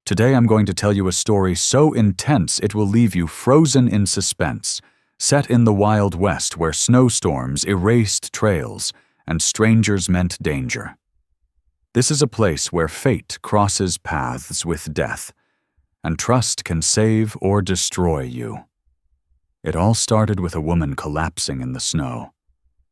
Today I'm going to tell you a story so intense it will leave you frozen in suspense, set in the Wild West where snowstorms erased trails and strangers meant danger. This is a place where fate crosses paths with death, and trust can save or destroy you. It all started with a woman collapsing in the snow,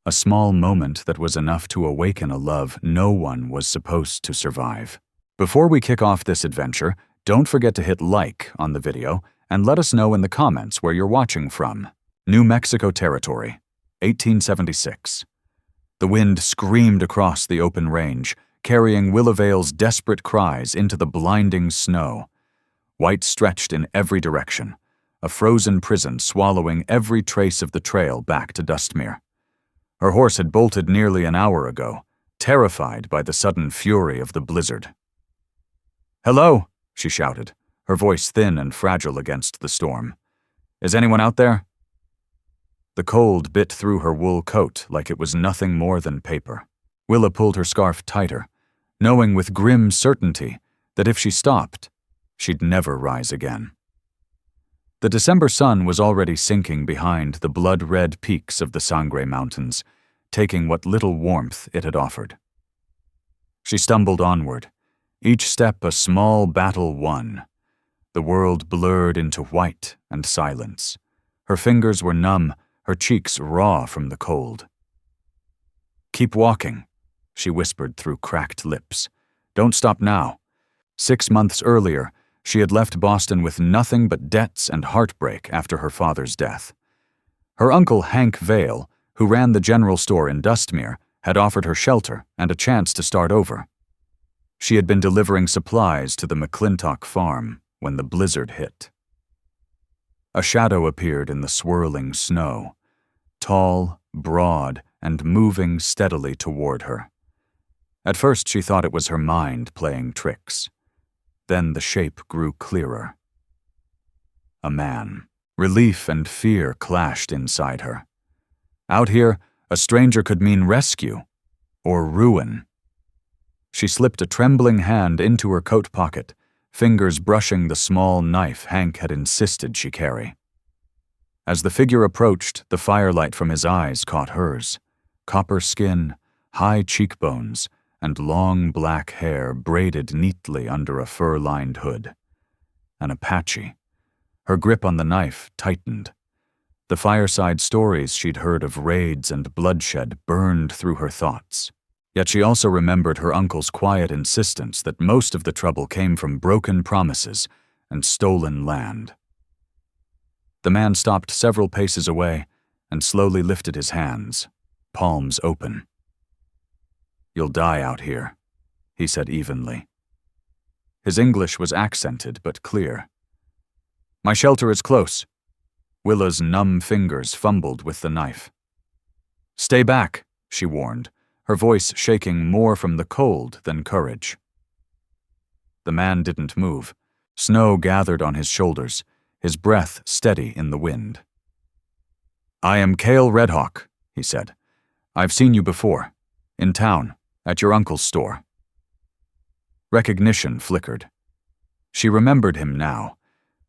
a small moment that was enough to awaken a love no one was supposed to survive. Before we kick off this adventure, don't forget to hit like on the video and let us know in the comments where you're watching from. New Mexico Territory, 1876. The wind screamed across the open range, carrying Willa Vale's desperate cries into the blinding snow. White stretched in every direction, a frozen prison swallowing every trace of the trail back to Dustmere. Her horse had bolted nearly an hour ago, terrified by the sudden fury of the blizzard. "Hello," she shouted, her voice thin and fragile against the storm. "Is anyone out there?" The cold bit through her wool coat like it was nothing more than paper. Willa pulled her scarf tighter, knowing with grim certainty that if she stopped, she'd never rise again. The December sun was already sinking behind the blood-red peaks of the Sangre Mountains, taking what little warmth it had offered. She stumbled onward, each step a small battle won. The world blurred into white and silence. Her fingers were numb, her cheeks raw from the cold. "Keep walking," she whispered through cracked lips. "Don't stop now." 6 months earlier, she had left Boston with nothing but debts and heartbreak after her father's death. Her uncle Hank Vale, who ran the general store in Dustmere, had offered her shelter and a chance to start over. She had been delivering supplies to the McClintock farm when the blizzard hit. A shadow appeared in the swirling snow, tall, broad, and moving steadily toward her. At first she thought it was her mind playing tricks. Then the shape grew clearer. A man. Relief and fear clashed inside her. Out here, a stranger could mean rescue or ruin. She slipped a trembling hand into her coat pocket, fingers brushing the small knife Hank had insisted she carry. As the figure approached, the firelight from his eyes caught hers. Copper skin, high cheekbones, and long black hair braided neatly under a fur-lined hood. An Apache. Her grip on the knife tightened. The fireside stories she'd heard of raids and bloodshed burned through her thoughts. Yet she also remembered her uncle's quiet insistence that most of the trouble came from broken promises and stolen land. The man stopped several paces away and slowly lifted his hands, palms open. "You'll die out here," he said evenly. His English was accented but clear. "My shelter is close." Willa's numb fingers fumbled with the knife. "Stay back," she warned, her voice shaking more from the cold than courage. The man didn't move. Snow gathered on his shoulders, his breath steady in the wind. "I am Kael Redhawk," he said. "I've seen you before, in town, at your uncle's store." Recognition flickered. She remembered him now,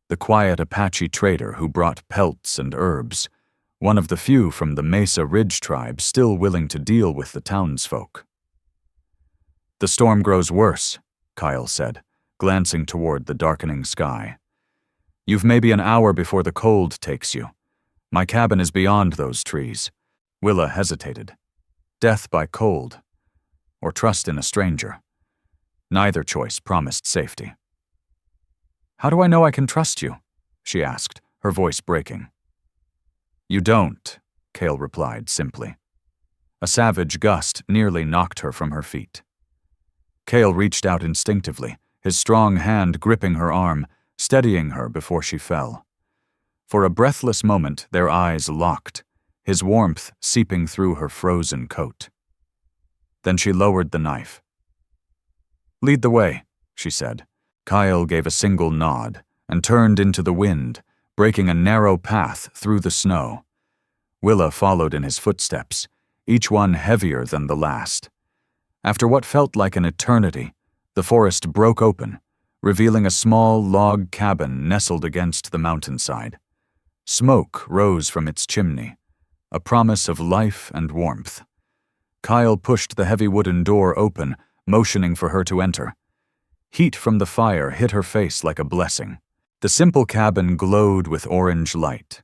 the quiet Apache trader who brought pelts and herbs, one of the few from the Mesa Ridge tribe still willing to deal with the townsfolk. "The storm grows worse," Kael said, glancing toward the darkening sky. "You've maybe an hour before the cold takes you. My cabin is beyond those trees." Willa hesitated. Death by cold, or trust in a stranger. Neither choice promised safety. "How do I know I can trust you?" she asked, her voice breaking. "You don't," Kael replied simply. A savage gust nearly knocked her from her feet. Kael reached out instinctively, his strong hand gripping her arm, steadying her before she fell. For a breathless moment, their eyes locked, his warmth seeping through her frozen coat. Then she lowered the knife. "Lead the way," she said. Kael gave a single nod and turned into the wind, breaking a narrow path through the snow. Willa followed in his footsteps, each one heavier than the last. After what felt like an eternity, the forest broke open, revealing a small log cabin nestled against the mountainside. Smoke rose from its chimney, a promise of life and warmth. Kael pushed the heavy wooden door open, motioning for her to enter. Heat from the fire hit her face like a blessing. The simple cabin glowed with orange light.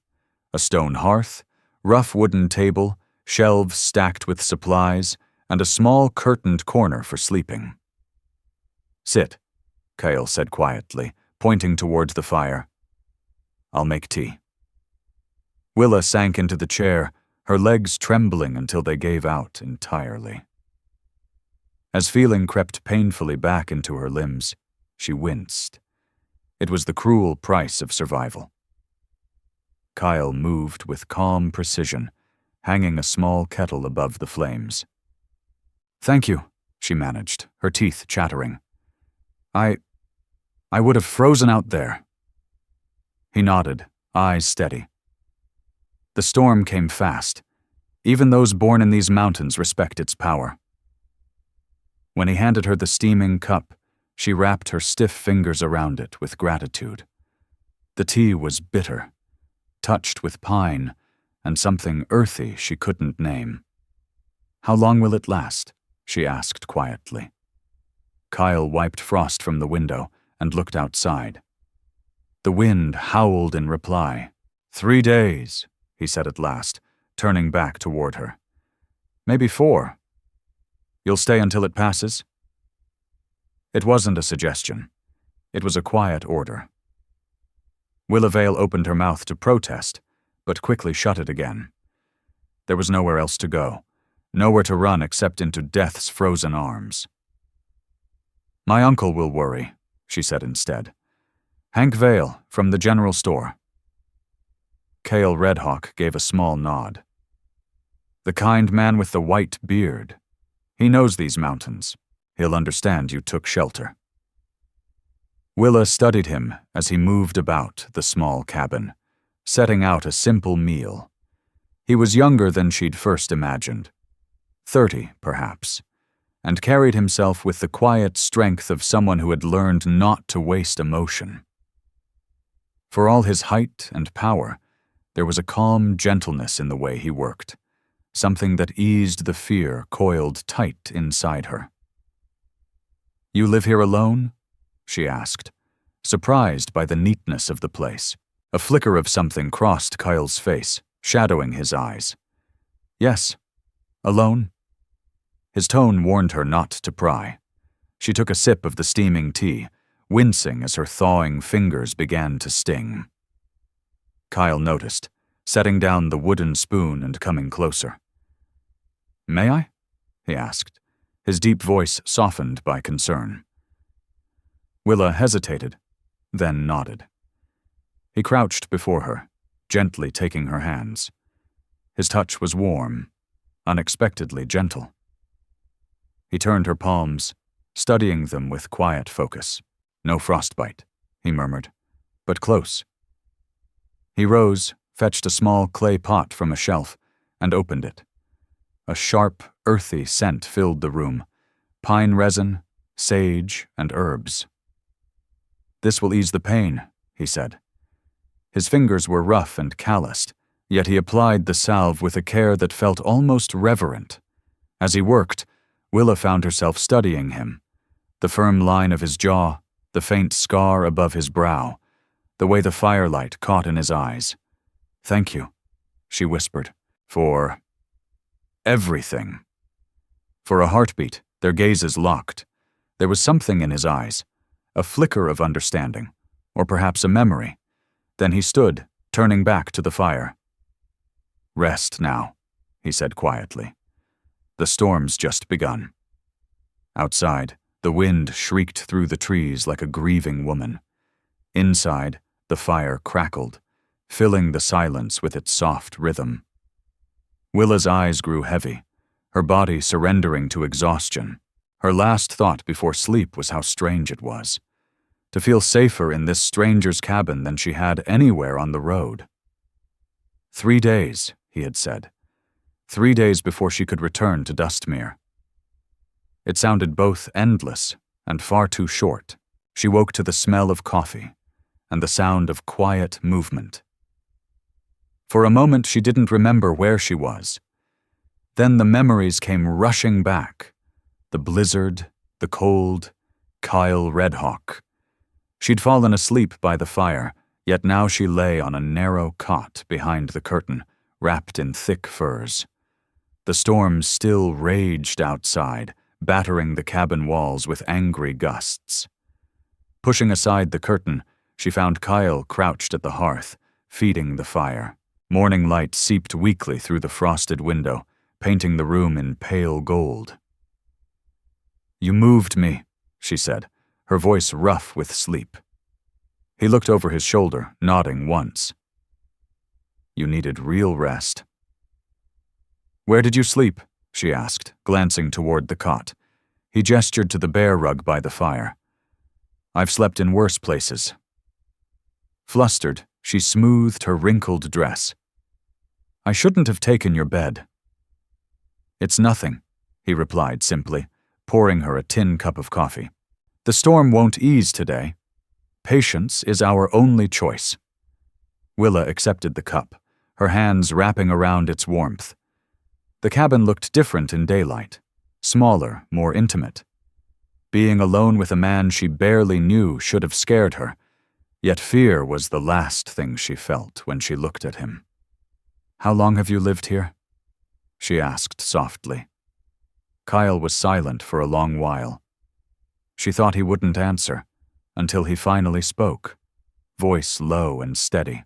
A stone hearth, rough wooden table, shelves stacked with supplies, and a small curtained corner for sleeping. "Sit," Kael said quietly, pointing toward the fire. "I'll make tea." Willa sank into the chair, her legs trembling until they gave out entirely. As feeling crept painfully back into her limbs, she winced. It was the cruel price of survival. Kael moved with calm precision, hanging a small kettle above the flames. "Thank you," she managed, her teeth chattering. I would have frozen out there." He nodded, eyes steady. The storm came fast. Even those born in these mountains respect its power. When he handed her the steaming cup, she wrapped her stiff fingers around it with gratitude. The tea was bitter, touched with pine, and something earthy she couldn't name. "How long will it last?" she asked quietly. Kael wiped frost from the window and looked outside. The wind howled in reply. "3 days," he said at last, turning back toward her. "Maybe 4. You'll stay until it passes?" It wasn't a suggestion. It was a quiet order. Willa Vale opened her mouth to protest, but quickly shut it again. There was nowhere else to go, nowhere to run except into death's frozen arms. "My uncle will worry," she said instead. "Hank Vale, from the general store." Kael Redhawk gave a small nod. "The kind man with the white beard. He knows these mountains. He'll understand you took shelter." Willa studied him as he moved about the small cabin, setting out a simple meal. He was younger than she'd first imagined. 30, perhaps, and carried himself with the quiet strength of someone who had learned not to waste emotion. For all his height and power, there was a calm gentleness in the way he worked, something that eased the fear coiled tight inside her. "You live here alone?" she asked, surprised by the neatness of the place. A flicker of something crossed Kael's face, shadowing his eyes. "Yes, alone." His tone warned her not to pry. She took a sip of the steaming tea, wincing as her thawing fingers began to sting. Kael noticed, setting down the wooden spoon and coming closer. "May I?" he asked, his deep voice softened by concern. Willa hesitated, then nodded. He crouched before her, gently taking her hands. His touch was warm, unexpectedly gentle. He turned her palms, studying them with quiet focus. "No frostbite," he murmured, "but close." He rose, fetched a small clay pot from a shelf, and opened it. A sharp, earthy scent filled the room, pine resin, sage, and herbs. "This will ease the pain," he said. His fingers were rough and calloused, yet he applied the salve with a care that felt almost reverent. As he worked, Willa found herself studying him, the firm line of his jaw, the faint scar above his brow, the way the firelight caught in his eyes. "Thank you," she whispered, "for everything." For a heartbeat, their gazes locked. There was something in his eyes, a flicker of understanding, or perhaps a memory. Then he stood, turning back to the fire. "Rest now," he said quietly. "The storm's just begun." Outside, the wind shrieked through the trees like a grieving woman. Inside, the fire crackled, filling the silence with its soft rhythm. Willa's eyes grew heavy, her body surrendering to exhaustion. Her last thought before sleep was how strange it was, to feel safer in this stranger's cabin than she had anywhere on the road. 3 days, he had said. 3 days before she could return to Dustmere. It sounded both endless and far too short. She woke to the smell of coffee and the sound of quiet movement. For a moment, she didn't remember where she was. Then the memories came rushing back. The blizzard, the cold, Kael Redhawk. She'd fallen asleep by the fire, yet now she lay on a narrow cot behind the curtain, wrapped in thick furs. The storm still raged outside, battering the cabin walls with angry gusts. Pushing aside the curtain, she found Kael crouched at the hearth, feeding the fire. Morning light seeped weakly through the frosted window, painting the room in pale gold. "You moved me," she said, her voice rough with sleep. He looked over his shoulder, nodding once. "You needed real rest." "Where did you sleep?" she asked, glancing toward the cot. He gestured to the bear rug by the fire. "I've slept in worse places." Flustered, she smoothed her wrinkled dress. "I shouldn't have taken your bed." "It's nothing," he replied simply, pouring her a tin cup of coffee. "The storm won't ease today. Patience is our only choice." Willa accepted the cup, her hands wrapping around its warmth. The cabin looked different in daylight, smaller, more intimate. Being alone with a man she barely knew should have scared her, yet fear was the last thing she felt when she looked at him. "How long have you lived here?" she asked softly. Kael was silent for a long while. She thought he wouldn't answer, until he finally spoke, voice low and steady.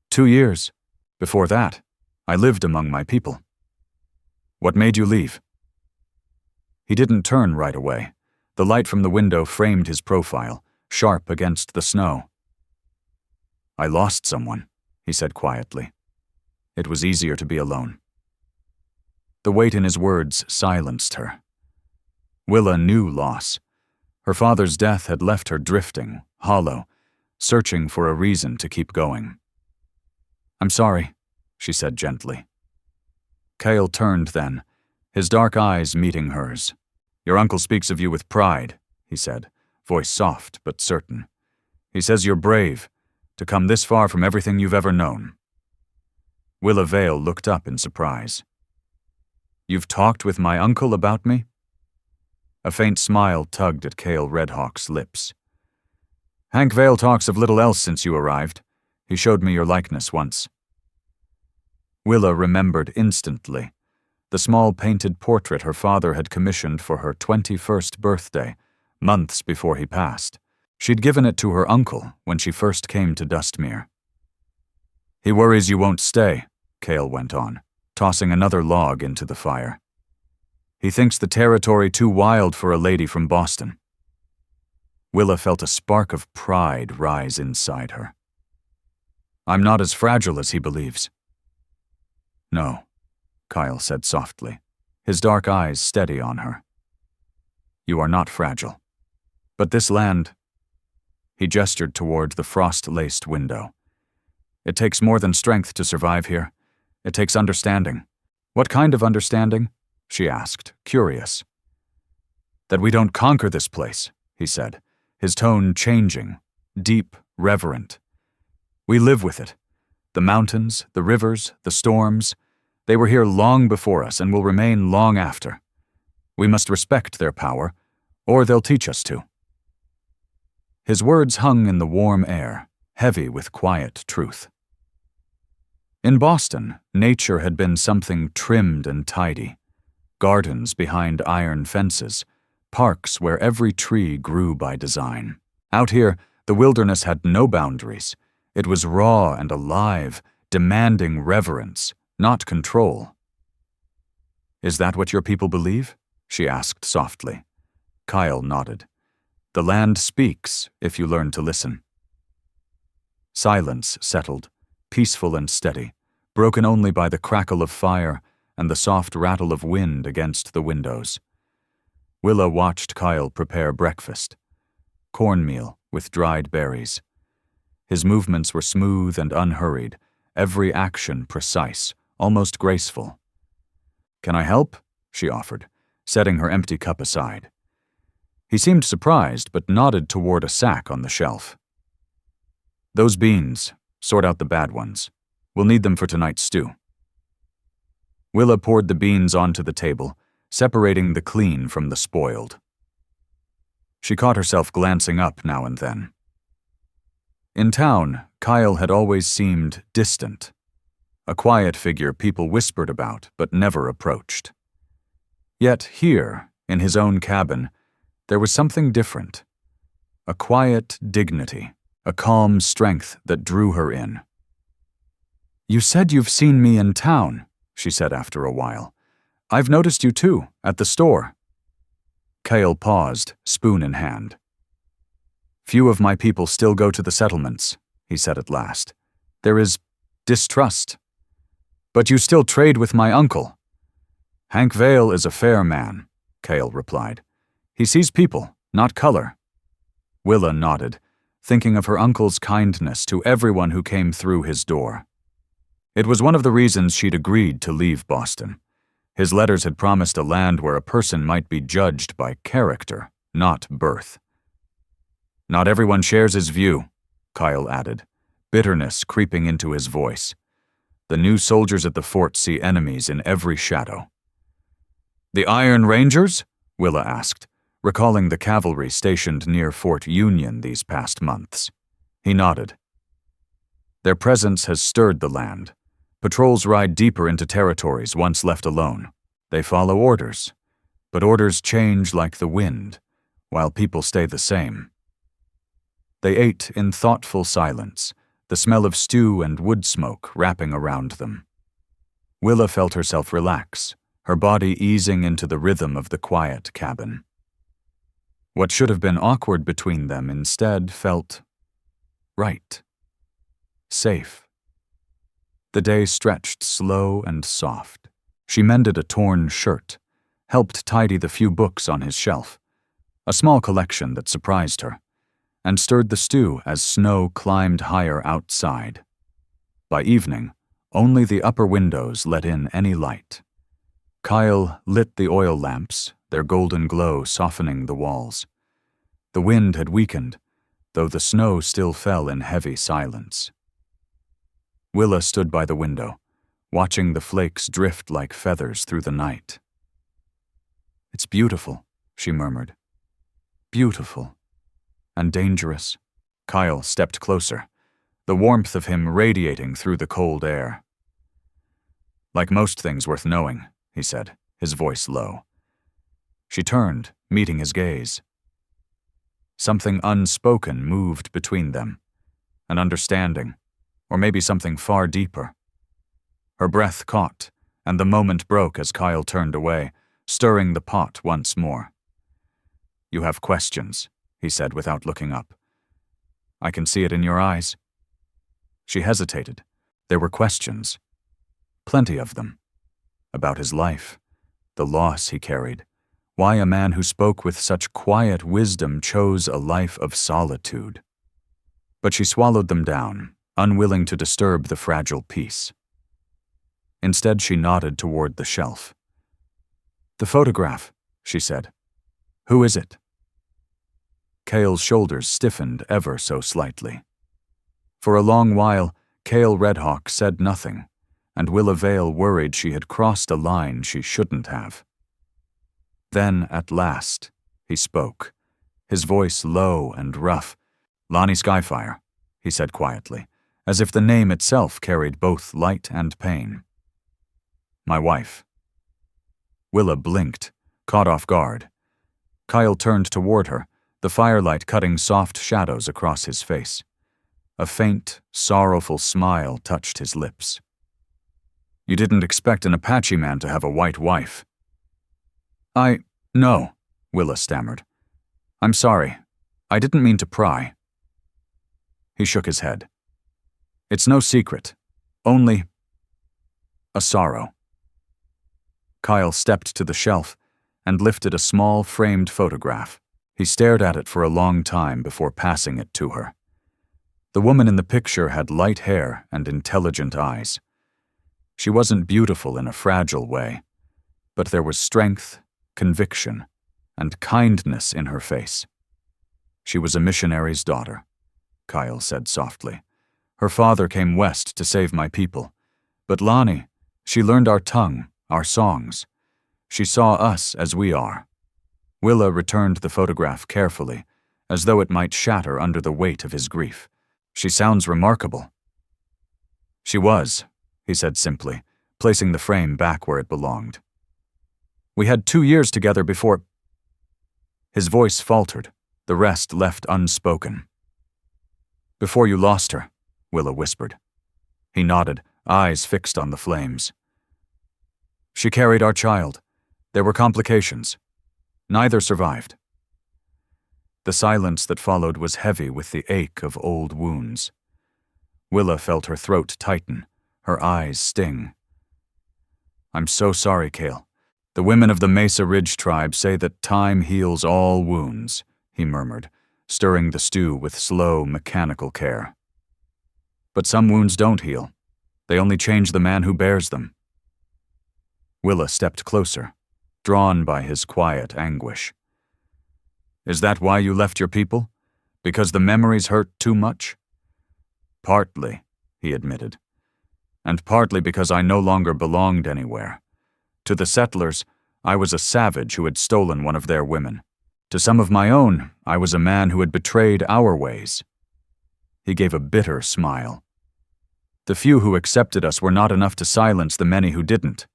2 years. Before that, I lived among my people." "What made you leave?" He didn't turn right away. The light from the window framed his profile, sharp against the snow. "I lost someone," he said quietly. "It was easier to be alone." The weight in his words silenced her. Willa knew loss. Her father's death had left her drifting, hollow, searching for a reason to keep going. "I'm sorry," she said gently. Kael turned then, his dark eyes meeting hers. "Your uncle speaks of you with pride," he said, voice soft but certain. "He says you're brave, to come this far from everything you've ever known." Willa Vale looked up in surprise. "You've talked with my uncle about me?" A faint smile tugged at Kael Redhawk's lips. "Hank Vale talks of little else since you arrived. He showed me your likeness once." Willa remembered instantly. The small painted portrait her father had commissioned for her 21st birthday, months before he passed. She'd given it to her uncle when she first came to Dustmere. "He worries you won't stay," Kael went on, tossing another log into the fire. "He thinks the territory too wild for a lady from Boston." Willa felt a spark of pride rise inside her. "I'm not as fragile as he believes." "No," Kael said softly, his dark eyes steady on her. "You are not fragile. But this land—" He gestured toward the frost-laced window. "It takes more than strength to survive here. It takes understanding." "What kind of understanding?" she asked, curious. "That we don't conquer this place," he said, his tone changing, deep, reverent. "We live with it. The mountains, the rivers, the storms, they were here long before us and will remain long after. We must respect their power, or they'll teach us to." His words hung in the warm air, heavy with quiet truth. In Boston, nature had been something trimmed and tidy. Gardens behind iron fences, parks where every tree grew by design. Out here, the wilderness had no boundaries. It was raw and alive, demanding reverence, not control. "Is that what your people believe?" she asked softly. Kael nodded. "The land speaks if you learn to listen." Silence settled, peaceful and steady, broken only by the crackle of fire and the soft rattle of wind against the windows. Willa watched Kael prepare breakfast. Cornmeal with dried berries. His movements were smooth and unhurried, every action precise, almost graceful. "Can I help?" she offered, setting her empty cup aside. He seemed surprised, but nodded toward a sack on the shelf. "Those beans, sort out the bad ones. We'll need them for tonight's stew." Willa poured the beans onto the table, separating the clean from the spoiled. She caught herself glancing up now and then. In town, Kael had always seemed distant, a quiet figure people whispered about but never approached. Yet here, in his own cabin, there was something different. A quiet dignity, a calm strength that drew her in. "You said you've seen me in town," she said after a while. "I've noticed you too, at the store." Kael paused, spoon in hand. "Few of my people still go to the settlements," he said at last. "There is distrust. But you still trade with my uncle." "Hank Vale is a fair man," Kael replied. "He sees people, not color." Willa nodded, thinking of her uncle's kindness to everyone who came through his door. It was one of the reasons she'd agreed to leave Boston. His letters had promised a land where a person might be judged by character, not birth. "Not everyone shares his view," Kael added, bitterness creeping into his voice. "The new soldiers at the fort see enemies in every shadow." "The Iron Rangers?" Willa asked, recalling the cavalry stationed near Fort Union these past months. He nodded. "Their presence has stirred the land. Patrols ride deeper into territories once left alone. They follow orders, but orders change like the wind, while people stay the same." They ate in thoughtful silence, the smell of stew and wood smoke wrapping around them. Willa felt herself relax, her body easing into the rhythm of the quiet cabin. What should have been awkward between them instead felt right. Safe. The day stretched slow and soft. She mended a torn shirt, helped tidy the few books on his shelf, a small collection that surprised her, and stirred the stew as snow climbed higher outside. By evening, only the upper windows let in any light. Kael lit the oil lamps, their golden glow softening the walls. The wind had weakened, though the snow still fell in heavy silence. Willa stood by the window, watching the flakes drift like feathers through the night. "It's beautiful," she murmured. "Beautiful. And dangerous." Kael stepped closer, the warmth of him radiating through the cold air. "Like most things worth knowing," he said, his voice low. She turned, meeting his gaze. Something unspoken moved between them, an understanding, or maybe something far deeper. Her breath caught, and the moment broke as Kael turned away, stirring the pot once more. "You have questions," he said without looking up. "I can see it in your eyes." She hesitated. There were questions. Plenty of them. About his life, the loss he carried, why a man who spoke with such quiet wisdom chose a life of solitude. But she swallowed them down, unwilling to disturb the fragile peace. Instead, she nodded toward the shelf. "The photograph," she said. "Who is it?" Kael's shoulders stiffened ever so slightly. For a long while, Kael Redhawk said nothing, and Willa Vale worried she had crossed a line she shouldn't have. Then, at last, he spoke, his voice low and rough. "Lonnie Skyfire," he said quietly, as if the name itself carried both light and pain. "My wife." Willa blinked, caught off guard. Kael turned toward her, the firelight cutting soft shadows across his face. A faint, sorrowful smile touched his lips. "You didn't expect an Apache man to have a white wife." No," Willa stammered. "I'm sorry. I didn't mean to pry." He shook his head. "It's no secret. Only a sorrow." Kael stepped to the shelf and lifted a small framed photograph. He stared at it for a long time before passing it to her. The woman in the picture had light hair and intelligent eyes. She wasn't beautiful in a fragile way, but there was strength, conviction, and kindness in her face. She was a missionary's daughter, Kael said softly. Her father came west to save my people. But Lani, she learned our tongue, our songs. She saw us as we are. Willa returned the photograph carefully, as though it might shatter under the weight of his grief. She sounds remarkable. She was, he said simply, placing the frame back where it belonged. We had 2 years together before... His voice faltered, the rest left unspoken. Before you lost her, Willa whispered. He nodded, eyes fixed on the flames. She carried our child. There were complications. Neither survived. The silence that followed was heavy with the ache of old wounds. Willa felt her throat tighten, her eyes sting. I'm so sorry, Kael. The women of the Mesa Ridge tribe say that time heals all wounds, he murmured, stirring the stew with slow, mechanical care. But some wounds don't heal. They only change the man who bears them. Willa stepped closer, drawn by his quiet anguish. Is that why you left your people? Because the memories hurt too much? Partly, he admitted. And partly because I no longer belonged anywhere. To the settlers, I was a savage who had stolen one of their women. To some of my own, I was a man who had betrayed our ways. He gave a bitter smile. The few who accepted us were not enough to silence the many who didn't.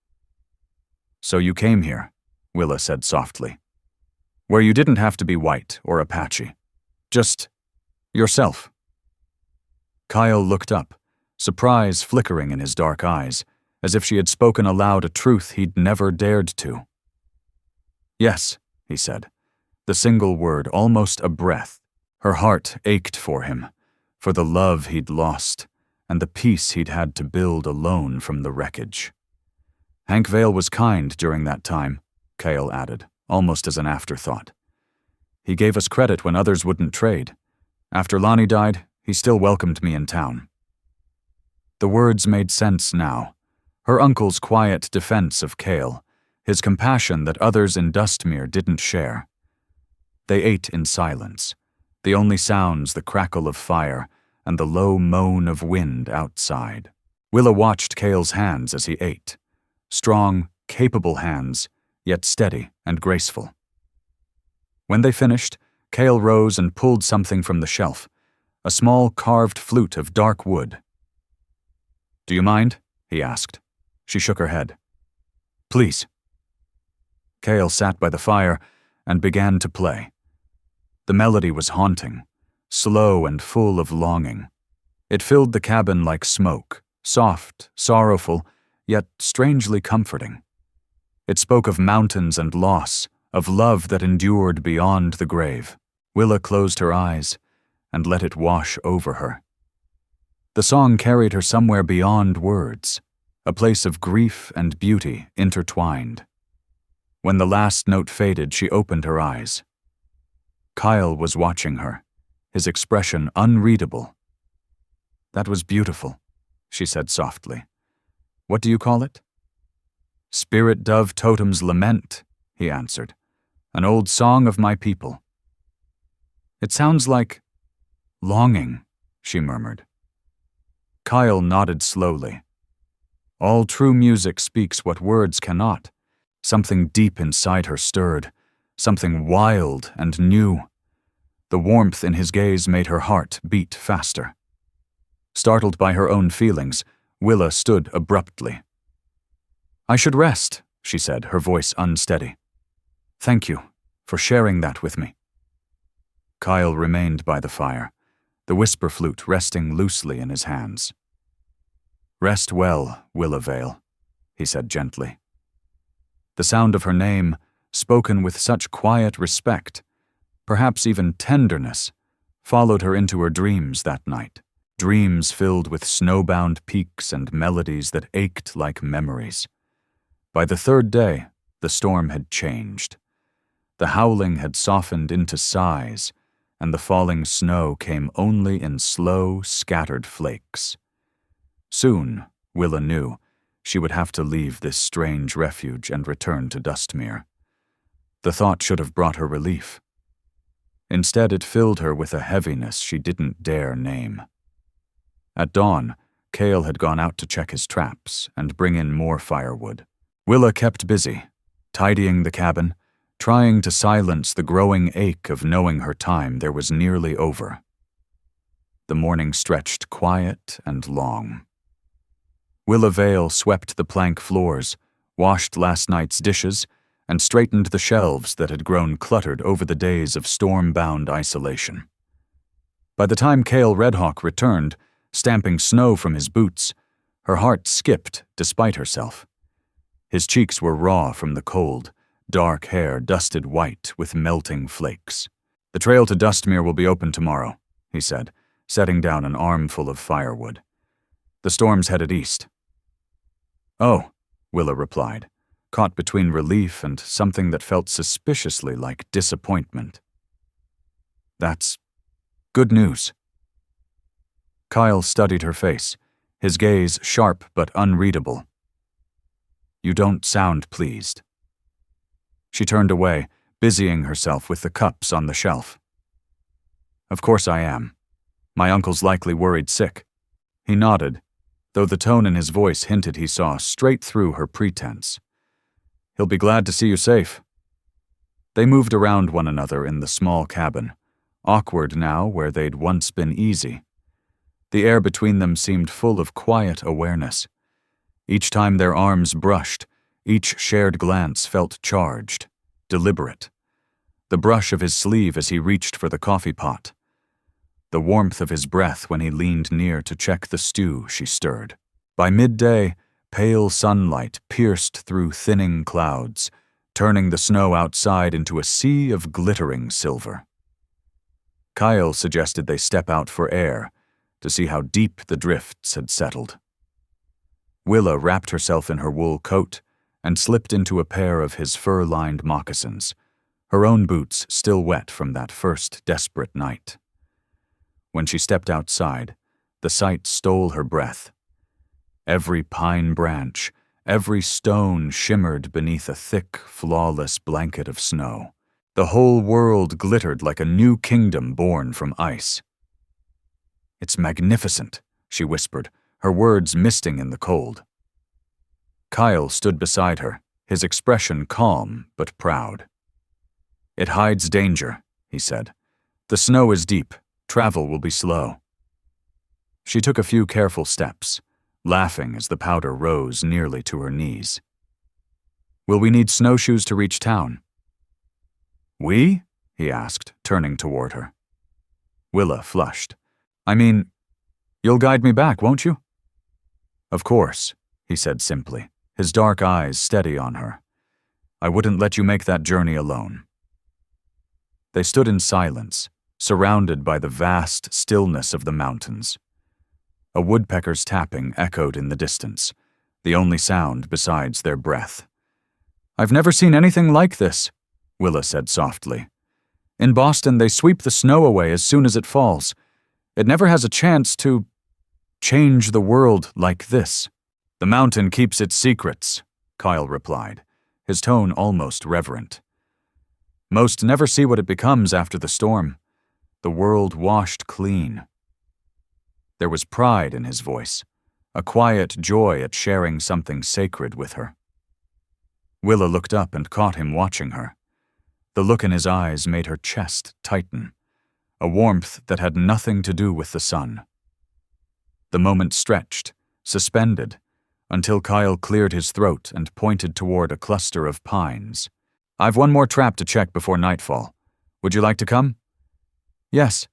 So you came here, Willa said softly, where you didn't have to be white or Apache. Just yourself. Kael looked up, surprise flickering in his dark eyes, as if she had spoken aloud a truth he'd never dared to. Yes, he said, the single word, almost a breath. Her heart ached for him, for the love he'd lost, and the peace he'd had to build alone from the wreckage. Hank Vale was kind during that time, Kael added, almost as an afterthought. He gave us credit when others wouldn't trade. After Lani died, he still welcomed me in town. The words made sense now. Her uncle's quiet defense of Kael, his compassion that others in Dustmere didn't share. They ate in silence, the only sounds the crackle of fire and the low moan of wind outside. Willa watched Kael's hands as he ate. Strong, capable hands, yet steady and graceful. When they finished, Kael rose and pulled something from the shelf, a small carved flute of dark wood. Do you mind? He asked. She shook her head. Please. Kael sat by the fire and began to play. The melody was haunting, slow and full of longing. It filled the cabin like smoke, soft, sorrowful, yet strangely comforting. It spoke of mountains and loss, of love that endured beyond the grave. Willa closed her eyes and let it wash over her. The song carried her somewhere beyond words, a place of grief and beauty intertwined. When the last note faded, she opened her eyes. Kael was watching her, his expression unreadable. That was beautiful, she said softly. What do you call it? Spirit Dove Totem's Lament, he answered. An old song of my people. It sounds like longing, she murmured. Kael nodded slowly. All true music speaks what words cannot. Something deep inside her stirred, something wild and new. The warmth in his gaze made her heart beat faster. Startled by her own feelings, Willa stood abruptly. I should rest, she said, her voice unsteady. Thank you for sharing that with me. Kael remained by the fire, the whisper flute resting loosely in his hands. Rest well, Willa Vale, he said gently. The sound of her name, spoken with such quiet respect, perhaps even tenderness, followed her into her dreams that night, dreams filled with snowbound peaks and melodies that ached like memories. By the third day, the storm had changed. The howling had softened into sighs, and the falling snow came only in slow, scattered flakes. Soon, Willa knew, she would have to leave this strange refuge and return to Dustmere. The thought should have brought her relief. Instead, it filled her with a heaviness she didn't dare name. At dawn, Kael had gone out to check his traps and bring in more firewood. Willa kept busy, tidying the cabin, trying to silence the growing ache of knowing her time there was nearly over. The morning stretched quiet and long. Willa Vale swept the plank floors, washed last night's dishes, and straightened the shelves that had grown cluttered over the days of storm-bound isolation. By the time Kael Redhawk returned, stamping snow from his boots, her heart skipped despite herself. His cheeks were raw from the cold, dark hair dusted white with melting flakes. "The trail to Dustmere will be open tomorrow," he said, setting down an armful of firewood. "The storm's headed east." "Oh," Willa replied, caught between relief and something that felt suspiciously like disappointment. "That's good news." Kael studied her face, his gaze sharp but unreadable. "You don't sound pleased." She turned away, busying herself with the cups on the shelf. "Of course I am. My uncle's likely worried sick." He nodded, though the tone in his voice hinted he saw straight through her pretense. "He'll be glad to see you safe." They moved around one another in the small cabin, awkward now where they'd once been easy. The air between them seemed full of quiet awareness. Each time their arms brushed, each shared glance felt charged, deliberate. The brush of his sleeve as he reached for the coffee pot. The warmth of his breath when he leaned near to check the stew she stirred. By midday, pale sunlight pierced through thinning clouds, turning the snow outside into a sea of glittering silver. Kael suggested they step out for air, to see how deep the drifts had settled. Willa wrapped herself in her wool coat and slipped into a pair of his fur-lined moccasins, her own boots still wet from that first desperate night. When she stepped outside, the sight stole her breath. Every pine branch, every stone shimmered beneath a thick, flawless blanket of snow. The whole world glittered like a new kingdom born from ice. "It's magnificent," she whispered, her words misting in the cold. Kael stood beside her, his expression calm but proud. "It hides danger," he said. "The snow is deep. Travel will be slow." She took a few careful steps, laughing as the powder rose nearly to her knees. "Will we need snowshoes to reach town?" "We?" he asked, turning toward her. Willa flushed. "I mean, you'll guide me back, won't you?" "Of course," he said simply, his dark eyes steady on her. "I wouldn't let you make that journey alone." They stood in silence, surrounded by the vast stillness of the mountains. A woodpecker's tapping echoed in the distance, the only sound besides their breath. "I've never seen anything like this," Willa said softly. "In Boston, they sweep the snow away as soon as it falls. It never has a chance to change the world like this." "The mountain keeps its secrets," Kael replied, his tone almost reverent. "Most never see what it becomes after the storm. The world washed clean." There was pride in his voice, a quiet joy at sharing something sacred with her. Willa looked up and caught him watching her. The look in his eyes made her chest tighten, a warmth that had nothing to do with the sun. The moment stretched, suspended, until Kael cleared his throat and pointed toward a cluster of pines. "I've one more trap to check before nightfall. Would you like to come?" "Yes,"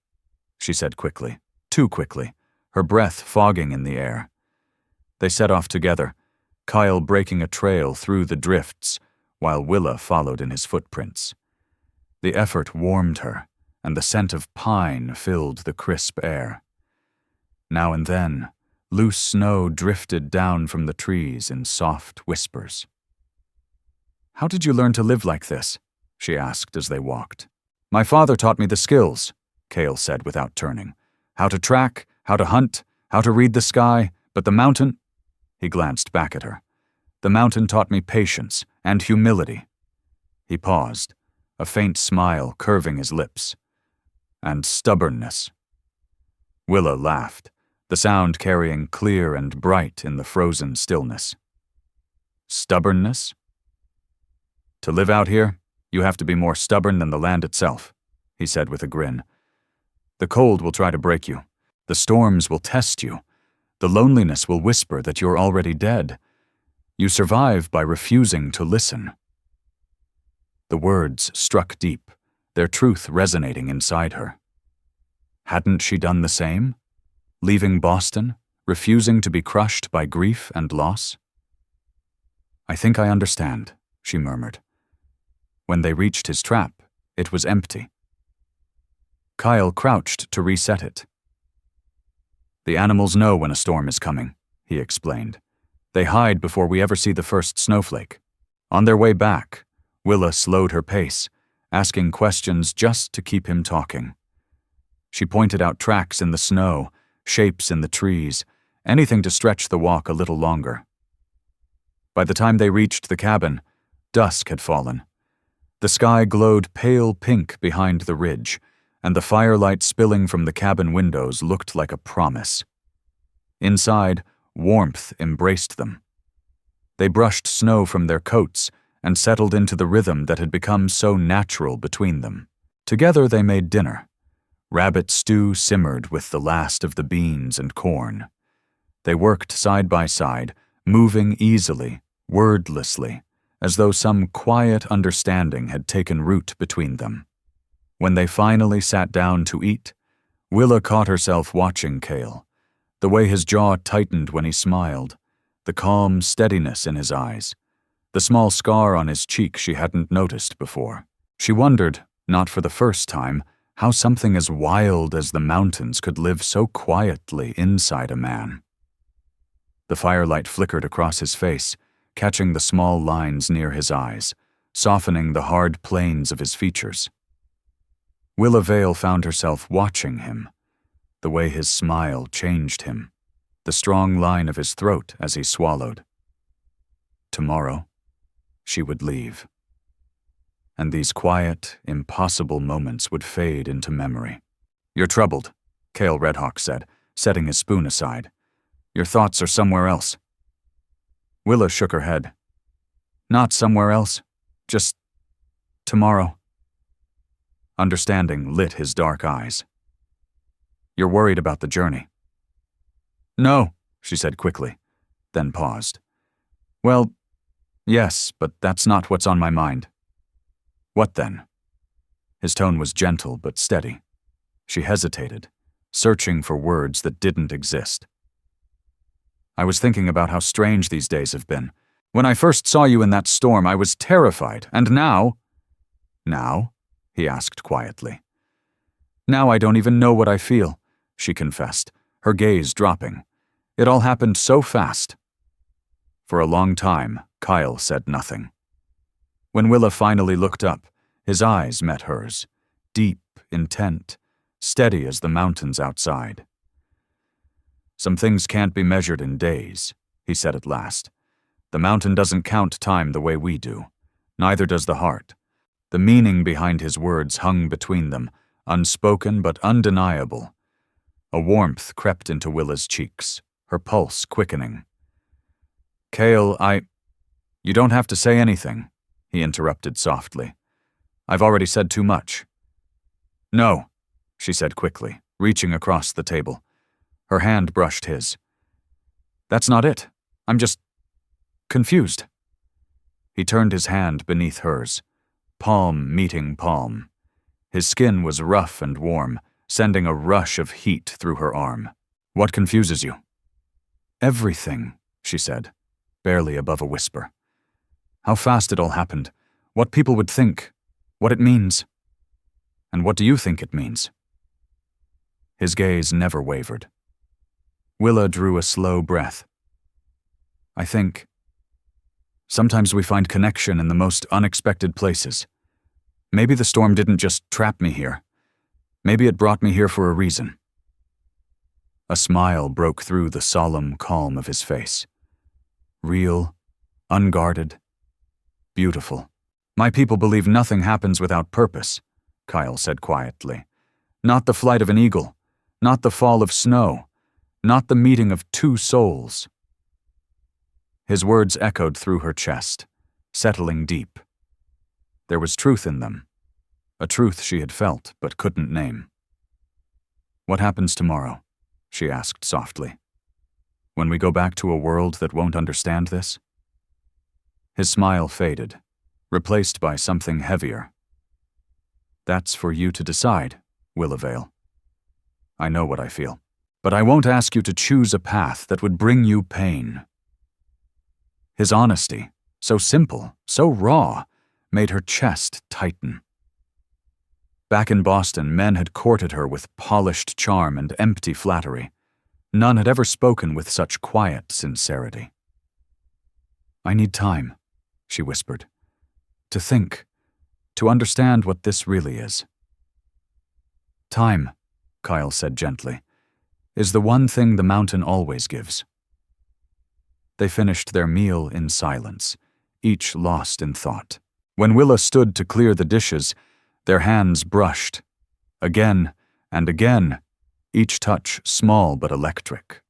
she said quickly, too quickly, her breath fogging in the air. They set off together, Kael breaking a trail through the drifts, while Willa followed in his footprints. The effort warmed her, and the scent of pine filled the crisp air. Now and then, loose snow drifted down from the trees in soft whispers. "How did you learn to live like this?" she asked as they walked. "My father taught me the skills," Kael said without turning. "How to track, how to hunt, how to read the sky, but the mountain—" He glanced back at her. "The mountain taught me patience and humility." He paused, a faint smile curving his lips. And stubbornness. Willa laughed, the sound carrying clear and bright in the frozen stillness. Stubbornness? To live out here, you have to be more stubborn than the land itself, he said with a grin. The cold will try to break you. The storms will test you. The loneliness will whisper that you're already dead. You survive by refusing to listen. The words struck deep, their truth resonating inside her. Hadn't she done the same? Leaving Boston, refusing to be crushed by grief and loss? I think I understand, she murmured. When they reached his trap, it was empty. Kael crouched to reset it. The animals know when a storm is coming, he explained. They hide before we ever see the first snowflake. On their way back, Willa slowed her pace, asking questions just to keep him talking. She pointed out tracks in the snow, shapes in the trees, anything to stretch the walk a little longer. By the time they reached the cabin, dusk had fallen. The sky glowed pale pink behind the ridge, and the firelight spilling from the cabin windows looked like a promise. Inside, warmth embraced them. They brushed snow from their coats and settled into the rhythm that had become so natural between them. Together they made dinner. Rabbit stew simmered with the last of the beans and corn. They worked side by side, moving easily, wordlessly, as though some quiet understanding had taken root between them. When they finally sat down to eat, Willa caught herself watching Kael, the way his jaw tightened when he smiled, the calm steadiness in his eyes, the small scar on his cheek she hadn't noticed before. She wondered, not for the first time, how something as wild as the mountains could live so quietly inside a man. The firelight flickered across his face, catching the small lines near his eyes, softening the hard planes of his features. Willa Vale found herself watching him, the way his smile changed him, the strong line of his throat as he swallowed. Tomorrow, she would leave. And these quiet, impossible moments would fade into memory. You're troubled, Kael Redhawk said, setting his spoon aside. Your thoughts are somewhere else. Willa shook her head. Not somewhere else, just tomorrow. Understanding lit his dark eyes. You're worried about the journey. No, she said quickly, then paused. Well, yes, but that's not what's on my mind. What then? His tone was gentle but steady. She hesitated, searching for words that didn't exist. I was thinking about how strange these days have been. When I first saw you in that storm, I was terrified, and now... Now? He asked quietly. Now I don't even know what I feel, she confessed, her gaze dropping. It all happened so fast. For a long time, Kael said nothing. When Willa finally looked up, his eyes met hers, deep, intent, steady as the mountains outside. Some things can't be measured in days, he said at last. The mountain doesn't count time the way we do. Neither does the heart. The meaning behind his words hung between them, unspoken but undeniable. A warmth crept into Willa's cheeks, her pulse quickening. Kael, You don't have to say anything, he interrupted softly. I've already said too much. No, she said quickly, reaching across the table. Her hand brushed his. That's not it. I'm just confused. He turned his hand beneath hers, palm meeting palm. His skin was rough and warm, sending a rush of heat through her arm. What confuses you? Everything, she said, barely above a whisper. How fast it all happened, what people would think, what it means. And what do you think it means? His gaze never wavered. Willa drew a slow breath. I think sometimes we find connection in the most unexpected places. Maybe the storm didn't just trap me here. Maybe it brought me here for a reason. A smile broke through the solemn calm of his face. Real, unguarded, beautiful. My people believe nothing happens without purpose, Kael said quietly. Not the flight of an eagle, not the fall of snow, not the meeting of two souls. His words echoed through her chest, settling deep. There was truth in them, a truth she had felt but couldn't name. What happens tomorrow? She asked softly. When we go back to a world that won't understand this? His smile faded, replaced by something heavier. That's for you to decide, Willa Vale. I know what I feel, but I won't ask you to choose a path that would bring you pain. His honesty, so simple, so raw, made her chest tighten. Back in Boston, men had courted her with polished charm and empty flattery. None had ever spoken with such quiet sincerity. I need time, she whispered, to think, to understand what this really is. Time, Kael said gently, is the one thing the mountain always gives. They finished their meal in silence, each lost in thought. When Willa stood to clear the dishes, their hands brushed. Again and again, each touch small but electric.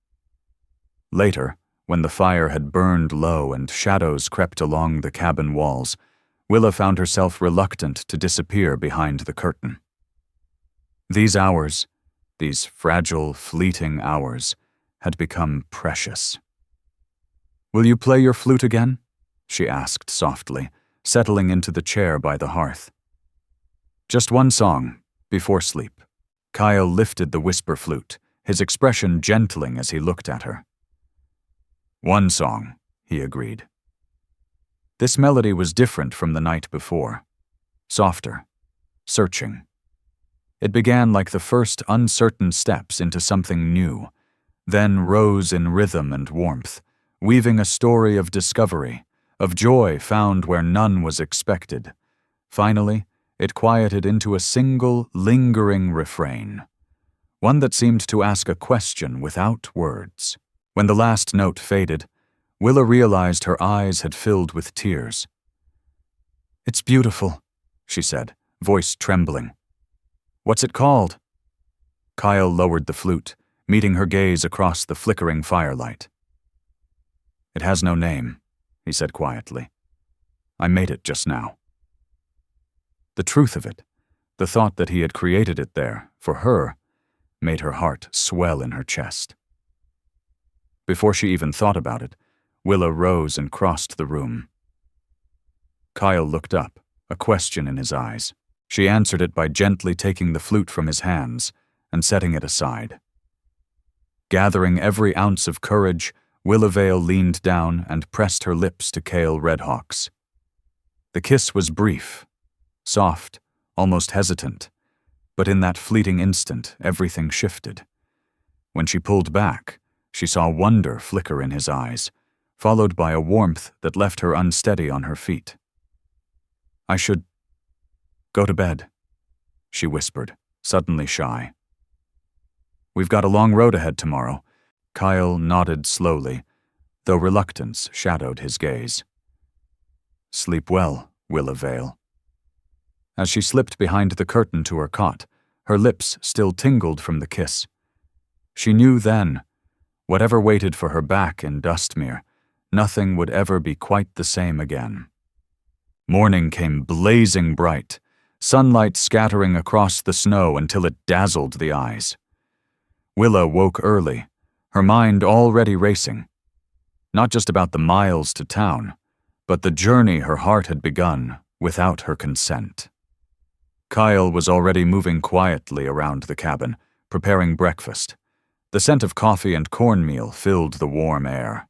Later, when the fire had burned low and shadows crept along the cabin walls, Willa found herself reluctant to disappear behind the curtain. These hours, these fragile, fleeting hours, had become precious. Will you play your flute again? She asked softly, settling into the chair by the hearth. Just one song, before sleep. Kael lifted the whisper flute, his expression gentling as he looked at her. One song, he agreed. This melody was different from the night before. Softer, searching. It began like the first uncertain steps into something new, then rose in rhythm and warmth, weaving a story of discovery, of joy found where none was expected. Finally, it quieted into a single, lingering refrain, one that seemed to ask a question without words. When the last note faded, Willa realized her eyes had filled with tears. It's beautiful, she said, voice trembling. What's it called? Kael lowered the flute, meeting her gaze across the flickering firelight. It has no name, he said quietly. I made it just now. The truth of it, the thought that he had created it there, for her, made her heart swell in her chest. Before she even thought about it, Willa rose and crossed the room. Kael looked up, a question in his eyes. She answered it by gently taking the flute from his hands and setting it aside. Gathering every ounce of courage, Willa Vale leaned down and pressed her lips to Kael Redhawk's. The kiss was brief, soft, almost hesitant, but in that fleeting instant, everything shifted. When she pulled back, she saw wonder flicker in his eyes, followed by a warmth that left her unsteady on her feet. I should go to bed, she whispered, suddenly shy. We've got a long road ahead tomorrow. Kael nodded slowly, though reluctance shadowed his gaze. Sleep well, Willa Vale. As she slipped behind the curtain to her cot, her lips still tingled from the kiss. She knew then, whatever waited for her back in Dustmere, nothing would ever be quite the same again. Morning came blazing bright, sunlight scattering across the snow until it dazzled the eyes. Willa woke early, her mind already racing. Not just about the miles to town, but the journey her heart had begun without her consent. Kael was already moving quietly around the cabin, preparing breakfast. The scent of coffee and cornmeal filled the warm air.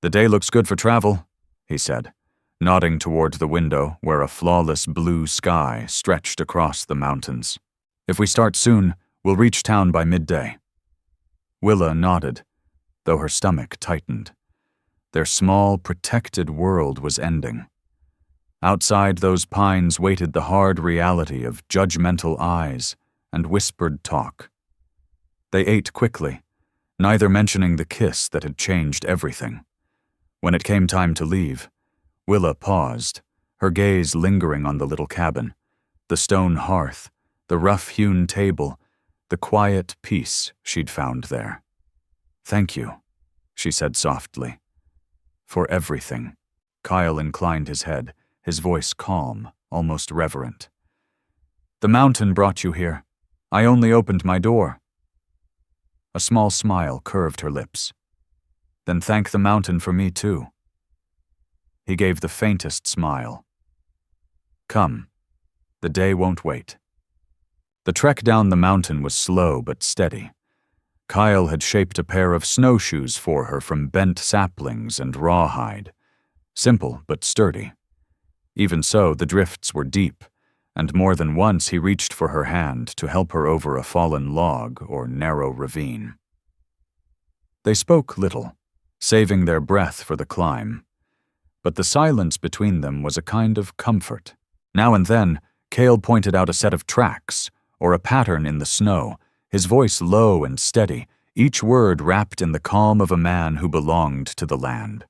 The day looks good for travel, he said, nodding toward the window where a flawless blue sky stretched across the mountains. If we start soon, we'll reach town by midday. Willa nodded, though her stomach tightened. Their small, protected world was ending. Outside those pines waited the hard reality of judgmental eyes and whispered talk. They ate quickly, neither mentioning the kiss that had changed everything. When it came time to leave, Willa paused, her gaze lingering on the little cabin, the stone hearth, the rough-hewn table, the quiet peace she'd found there. "Thank you," she said softly. "For everything." Kael inclined his head, his voice calm, almost reverent. "The mountain brought you here. I only opened my door." A small smile curved her lips. "Then thank the mountain for me too." He gave the faintest smile. "Come. The day won't wait." The trek down the mountain was slow but steady. Kael had shaped a pair of snowshoes for her from bent saplings and rawhide. Simple but sturdy. Even so, the drifts were deep, and more than once he reached for her hand to help her over a fallen log or narrow ravine. They spoke little, saving their breath for the climb. But the silence between them was a kind of comfort. Now and then, Kael pointed out a set of tracks, or a pattern in the snow, his voice low and steady, each word wrapped in the calm of a man who belonged to the land.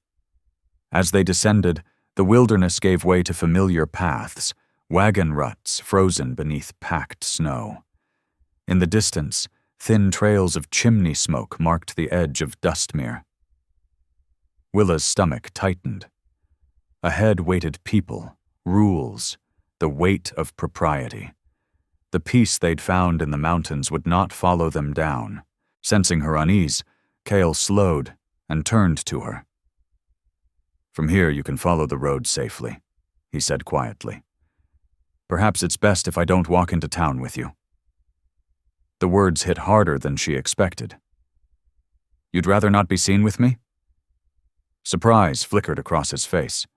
As they descended, the wilderness gave way to familiar paths, wagon ruts frozen beneath packed snow. In the distance, thin trails of chimney smoke marked the edge of Dustmere. Willa's stomach tightened. Ahead waited people, rules, the weight of propriety. The peace they'd found in the mountains would not follow them down. Sensing her unease, Kael slowed and turned to her. "From here you can follow the road safely," he said quietly. "Perhaps it's best if I don't walk into town with you." The words hit harder than she expected. "You'd rather not be seen with me?" Surprise flickered across his face.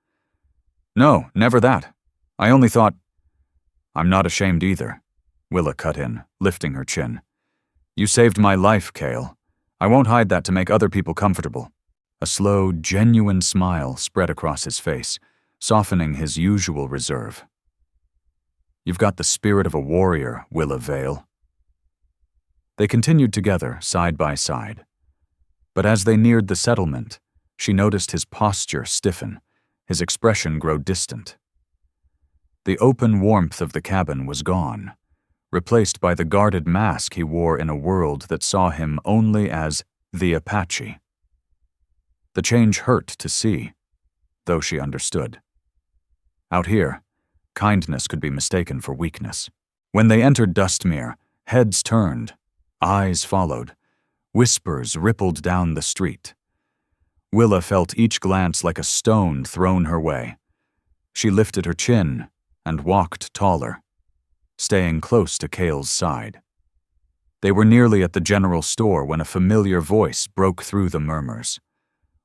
"No, never that. I only thought—" "I'm not ashamed either," Willa cut in, lifting her chin. "You saved my life, Kael. I won't hide that to make other people comfortable." A slow, genuine smile spread across his face, softening his usual reserve. "You've got the spirit of a warrior, Willa Vale." They continued together, side by side. But as they neared the settlement, she noticed his posture stiffen, his expression grow distant. The open warmth of the cabin was gone, replaced by the guarded mask he wore in a world that saw him only as the Apache. The change hurt to see, though she understood. Out here, kindness could be mistaken for weakness. When they entered Dustmere, heads turned, eyes followed, whispers rippled down the street. Willa felt each glance like a stone thrown her way. She lifted her chin and walked taller, staying close to Kael's side. They were nearly at the general store when a familiar voice broke through the murmurs.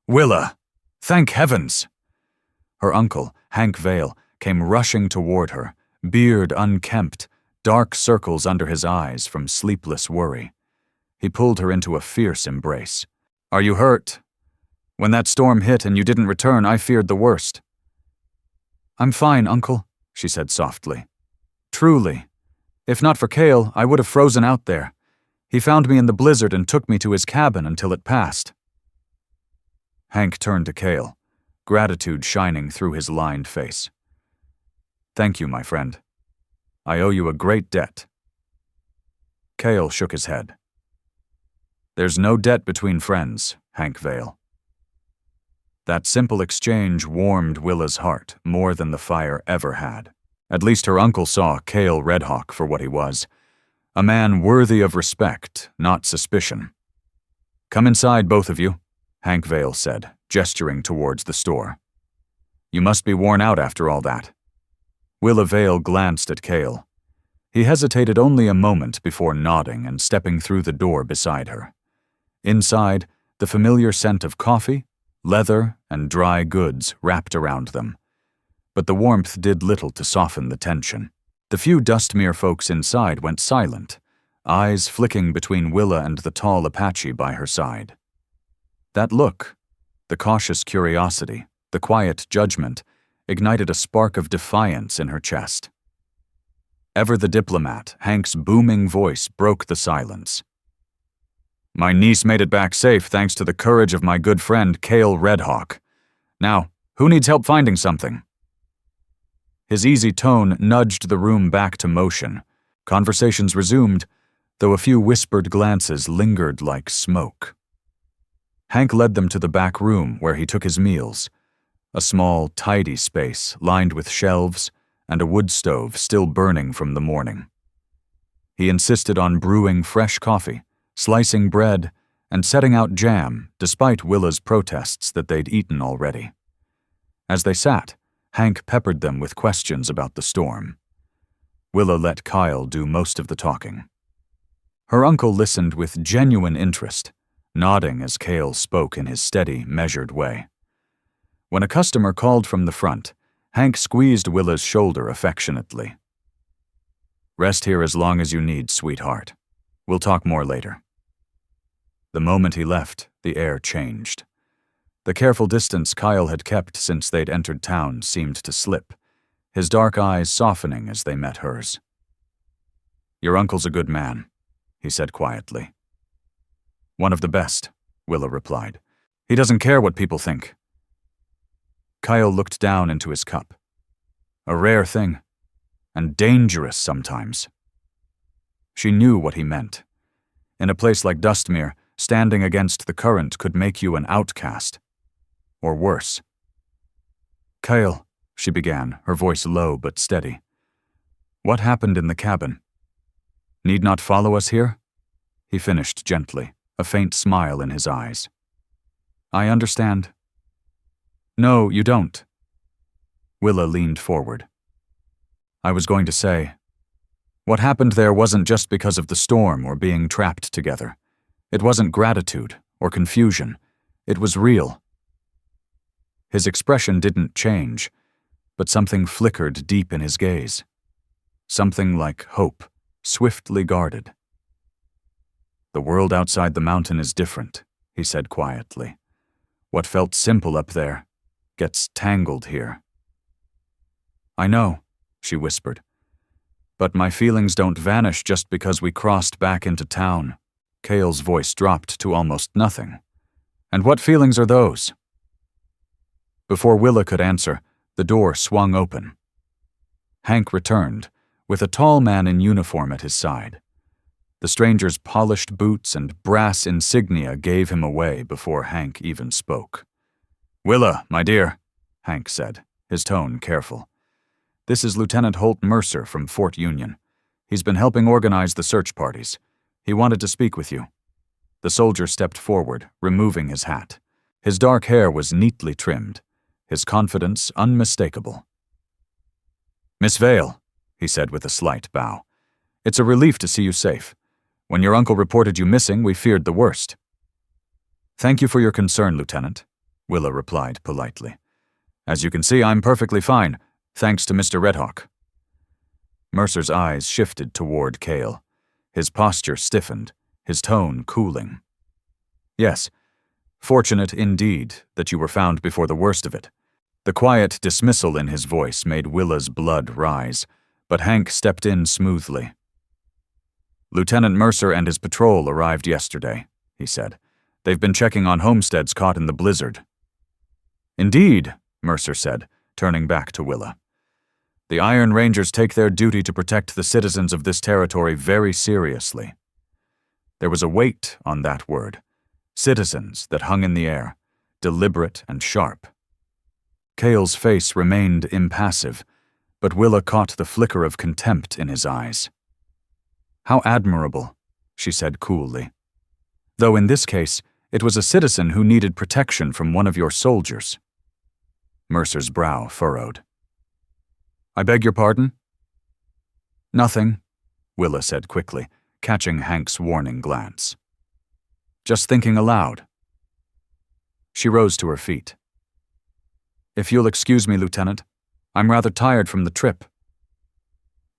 "Willa! Thank heavens!" Her uncle, Hank Vale, came rushing toward her, beard unkempt, dark circles under his eyes from sleepless worry. He pulled her into a fierce embrace. "Are you hurt? When that storm hit and you didn't return, I feared the worst." "I'm fine, Uncle," she said softly. "Truly. If not for Kael, I would have frozen out there. He found me in the blizzard and took me to his cabin until it passed." Hank turned to Kael, gratitude shining through his lined face. "Thank you, my friend. I owe you a great debt." Kael shook his head. "There's no debt between friends, Hank Vale." That simple exchange warmed Willa's heart more than the fire ever had. At least her uncle saw Kael Redhawk for what he was, a man worthy of respect, not suspicion. "Come inside, both of you," Hank Vale said, gesturing towards the store. "You must be worn out after all that." Willa Vale glanced at Kael. He hesitated only a moment before nodding and stepping through the door beside her. Inside, the familiar scent of coffee, leather, and dry goods wrapped around them. But the warmth did little to soften the tension. The few Dustmere folks inside went silent, eyes flicking between Willa and the tall Apache by her side. That look, the cautious curiosity, the quiet judgment, ignited a spark of defiance in her chest. Ever the diplomat, Hank's booming voice broke the silence. "My niece made it back safe thanks to the courage of my good friend Kael Redhawk. Now, who needs help finding something?" His easy tone nudged the room back to motion. Conversations resumed, though a few whispered glances lingered like smoke. Hank led them to the back room where he took his meals, a small, tidy space lined with shelves and a wood stove still burning from the morning. He insisted on brewing fresh coffee, slicing bread, and setting out jam, despite Willa's protests that they'd eaten already. As they sat, Hank peppered them with questions about the storm. Willa let Kael do most of the talking. Her uncle listened with genuine interest, nodding as Kael spoke in his steady, measured way. When a customer called from the front, Hank squeezed Willa's shoulder affectionately. "Rest here as long as you need, sweetheart. We'll talk more later." The moment he left, the air changed. The careful distance Kael had kept since they'd entered town seemed to slip, his dark eyes softening as they met hers. "Your uncle's a good man," he said quietly. "One of the best," Willa replied. "He doesn't care what people think." Kael looked down into his cup. A rare thing, and dangerous sometimes. She knew what he meant. In a place like Dustmere, standing against the current could make you an outcast. Or worse. "Kael," she began, her voice low but steady. "What happened in the cabin? Need not follow us here?" He finished gently, a faint smile in his eyes. "I understand." "No, you don't." Willa leaned forward. "I was going to say, what happened there wasn't just because of the storm or being trapped together. It wasn't gratitude or confusion. It was real." His expression didn't change, but something flickered deep in his gaze. Something like hope, swiftly guarded. "The world outside the mountain is different," he said quietly. "What felt simple up there gets tangled here." "I know," she whispered. "But my feelings don't vanish just because we crossed back into town." Kael's voice dropped to almost nothing. "And what feelings are those?" Before Willa could answer, the door swung open. Hank returned, with a tall man in uniform at his side. The stranger's polished boots and brass insignia gave him away before Hank even spoke. "Willa, my dear," Hank said, his tone careful. "This is Lieutenant Holt Mercer from Fort Union. He's been helping organize the search parties. He wanted to speak with you." The soldier stepped forward, removing his hat. His dark hair was neatly trimmed, his confidence unmistakable. "Miss Vale," he said with a slight bow, "it's a relief to see you safe. When your uncle reported you missing, we feared the worst." "Thank you for your concern, Lieutenant," Willa replied politely. "As you can see, I'm perfectly fine, thanks to Mr. Redhawk." Mercer's eyes shifted toward Kael. His posture stiffened, his tone cooling. "Yes, fortunate indeed that you were found before the worst of it." The quiet dismissal in his voice made Willa's blood rise, but Hank stepped in smoothly. "Lieutenant Mercer and his patrol arrived yesterday," he said. "They've been checking on homesteads caught in the blizzard." "Indeed," Mercer said, turning back to Willa. "The Iron Rangers take their duty to protect the citizens of this territory very seriously." There was a weight on that word. Citizens that hung in the air, deliberate and sharp. Kael's face remained impassive, but Willa caught the flicker of contempt in his eyes. "How admirable," she said coolly. "Though in this case, it was a citizen who needed protection from one of your soldiers." Mercer's brow furrowed. "I beg your pardon?" "Nothing," Willa said quickly, catching Hank's warning glance. "Just thinking aloud." She rose to her feet. "If you'll excuse me, Lieutenant, I'm rather tired from the trip."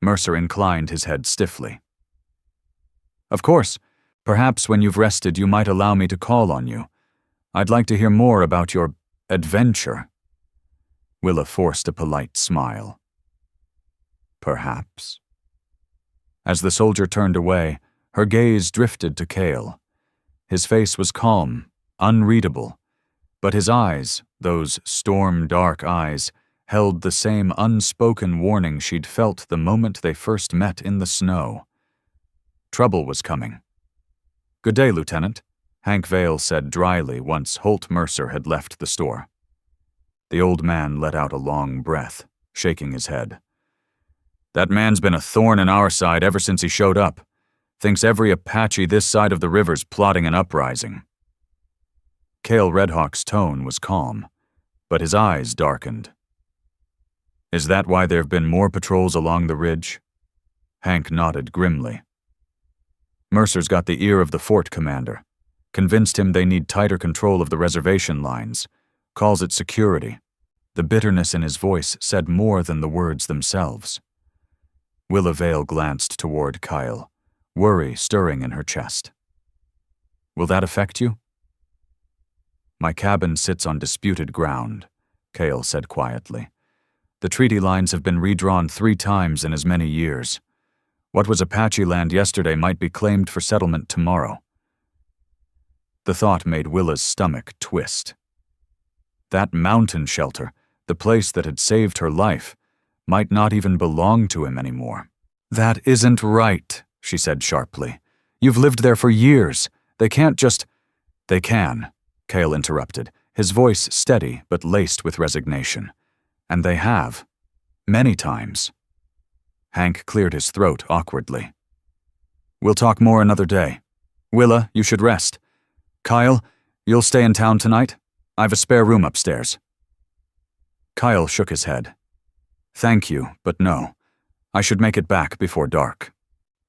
Mercer inclined his head stiffly. "Of course. Perhaps when you've rested you might allow me to call on you. I'd like to hear more about your adventure." Willa forced a polite smile. "Perhaps." As the soldier turned away, her gaze drifted to Kael. His face was calm, unreadable, but his eyes, those storm-dark eyes, held the same unspoken warning she'd felt the moment they first met in the snow. Trouble was coming. "Good day, Lieutenant," Hank Vale said dryly once Holt Mercer had left the store. The old man let out a long breath, shaking his head. "That man's been a thorn in our side ever since he showed up. Thinks every Apache this side of the river's plotting an uprising." Kael Redhawk's tone was calm, but his eyes darkened. "Is that why there have been more patrols along the ridge?" Hank nodded grimly. "Mercer's got the ear of the fort commander. Convinced him they need tighter control of the reservation lines. Calls it security." The bitterness in his voice said more than the words themselves. Willa Vale glanced toward Kael, worry stirring in her chest. "Will that affect you?" "My cabin sits on disputed ground," Kael said quietly. "The treaty lines have been redrawn 3 times in as many years. What was Apache land yesterday might be claimed for settlement tomorrow." The thought made Willa's stomach twist. That mountain shelter, the place that had saved her life, might not even belong to him anymore. "That isn't right," she said sharply. "You've lived there for years. They can't just—" "They can," Kael interrupted, his voice steady but laced with resignation. "And they have. Many times." Hank cleared his throat awkwardly. "We'll talk more another day. Willa, you should rest. Kael, you'll stay in town tonight? I've a spare room upstairs." Kael shook his head. "Thank you, but no. I should make it back before dark."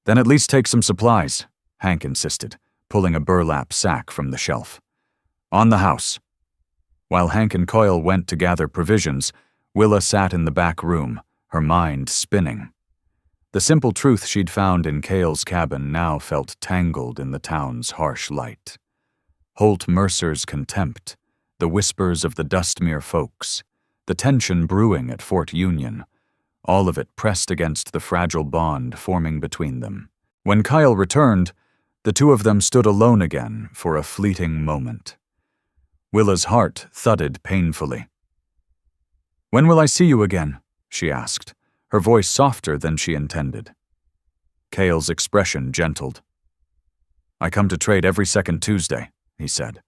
"Then at least take some supplies," Hank insisted, pulling a burlap sack from the shelf. "On the house." While Hank and Kael went to gather provisions, Willa sat in the back room, her mind spinning. The simple truth she'd found in Kael's cabin now felt tangled in the town's harsh light. Holt Mercer's contempt, the whispers of the Dustmere folks, the tension brewing at Fort Union, all of it pressed against the fragile bond forming between them. When Kael returned, the two of them stood alone again for a fleeting moment. Willa's heart thudded painfully. "When will I see you again?" she asked, her voice softer than she intended. Kael's expression gentled. "I come to trade every second Tuesday," he said.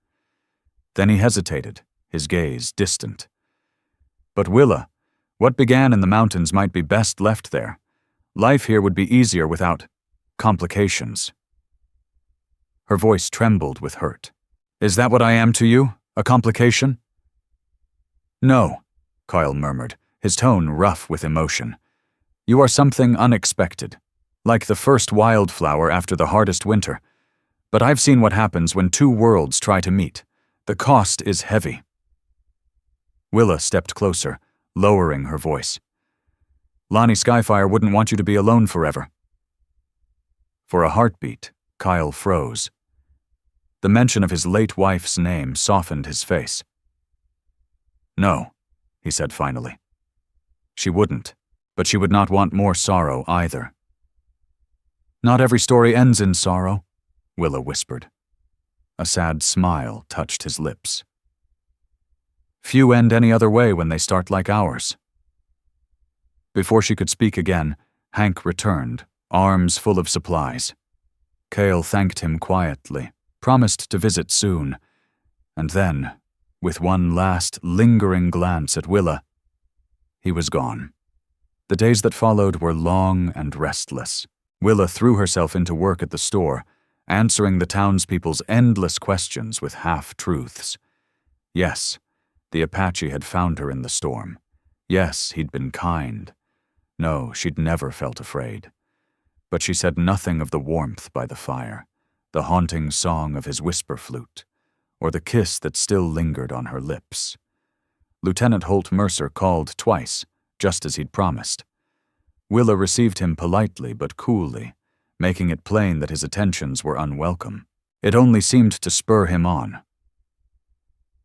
Then he hesitated, his gaze distant. "But Willa, what began in the mountains might be best left there. Life here would be easier without complications." Her voice trembled with hurt. "Is that what I am to you? A complication?" "No," Kael murmured, his tone rough with emotion. "You are something unexpected, like the first wildflower after the hardest winter. But I've seen what happens when 2 worlds try to meet. The cost is heavy." Willa stepped closer, lowering her voice. "Lonnie Skyfire wouldn't want you to be alone forever." For a heartbeat, Kael froze. The mention of his late wife's name softened his face. "No," he said finally. "She wouldn't, but she would not want more sorrow either." "Not every story ends in sorrow," Willa whispered. A sad smile touched his lips. "Few end any other way when they start like ours." Before she could speak again, Hank returned, arms full of supplies. Kael thanked him quietly, promised to visit soon, and then, with one last lingering glance at Willa, he was gone. The days that followed were long and restless. Willa threw herself into work at the store, answering the townspeople's endless questions with half-truths. Yes, the Apache had found her in the storm. Yes, he'd been kind. No, she'd never felt afraid. But she said nothing of the warmth by the fire, the haunting song of his whisper flute, or the kiss that still lingered on her lips. Lieutenant Holt Mercer called twice, just as he'd promised. Willa received him politely but coolly, making it plain that his attentions were unwelcome. It only seemed to spur him on.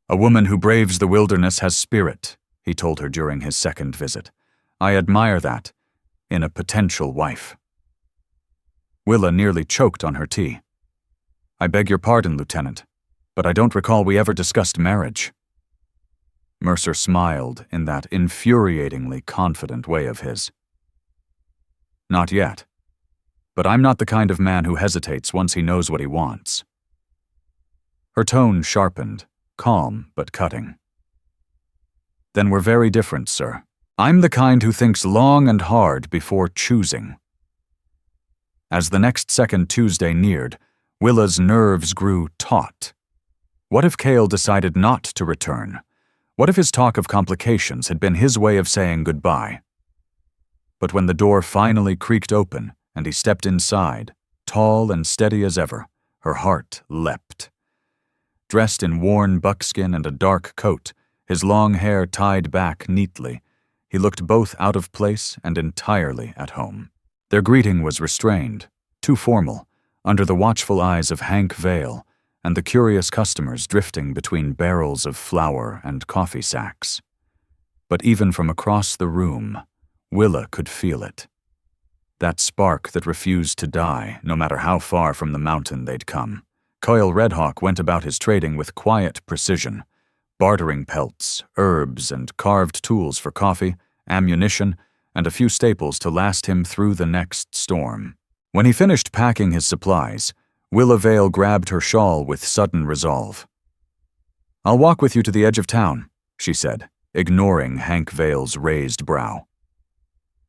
"A woman who braves the wilderness has spirit," he told her during his second visit. "I admire that, in a potential wife." Willa nearly choked on her tea. "I beg your pardon, Lieutenant, but I don't recall we ever discussed marriage." Mercer smiled in that infuriatingly confident way of his. Not yet. But I'm not the kind of man who hesitates once he knows what he wants. Her tone sharpened, calm but cutting. Then we're very different, sir. I'm the kind who thinks long and hard before choosing. As the next second Tuesday neared, Willa's nerves grew taut. What if Kael decided not to return? What if his talk of complications had been his way of saying goodbye? But when the door finally creaked open and he stepped inside, tall and steady as ever, her heart leapt. Dressed in worn buckskin and a dark coat, his long hair tied back neatly, he looked both out of place and entirely at home. Their greeting was restrained, too formal, under the watchful eyes of Hank Vale and the curious customers drifting between barrels of flour and coffee sacks. But even from across the room, Willa could feel it. That spark that refused to die, no matter how far from the mountain they'd come. Kael Redhawk went about his trading with quiet precision, bartering pelts, herbs, and carved tools for coffee, ammunition, and a few staples to last him through the next storm. When he finished packing his supplies, Willa Vale grabbed her shawl with sudden resolve. "I'll walk with you to the edge of town," she said, ignoring Hank Vale's raised brow.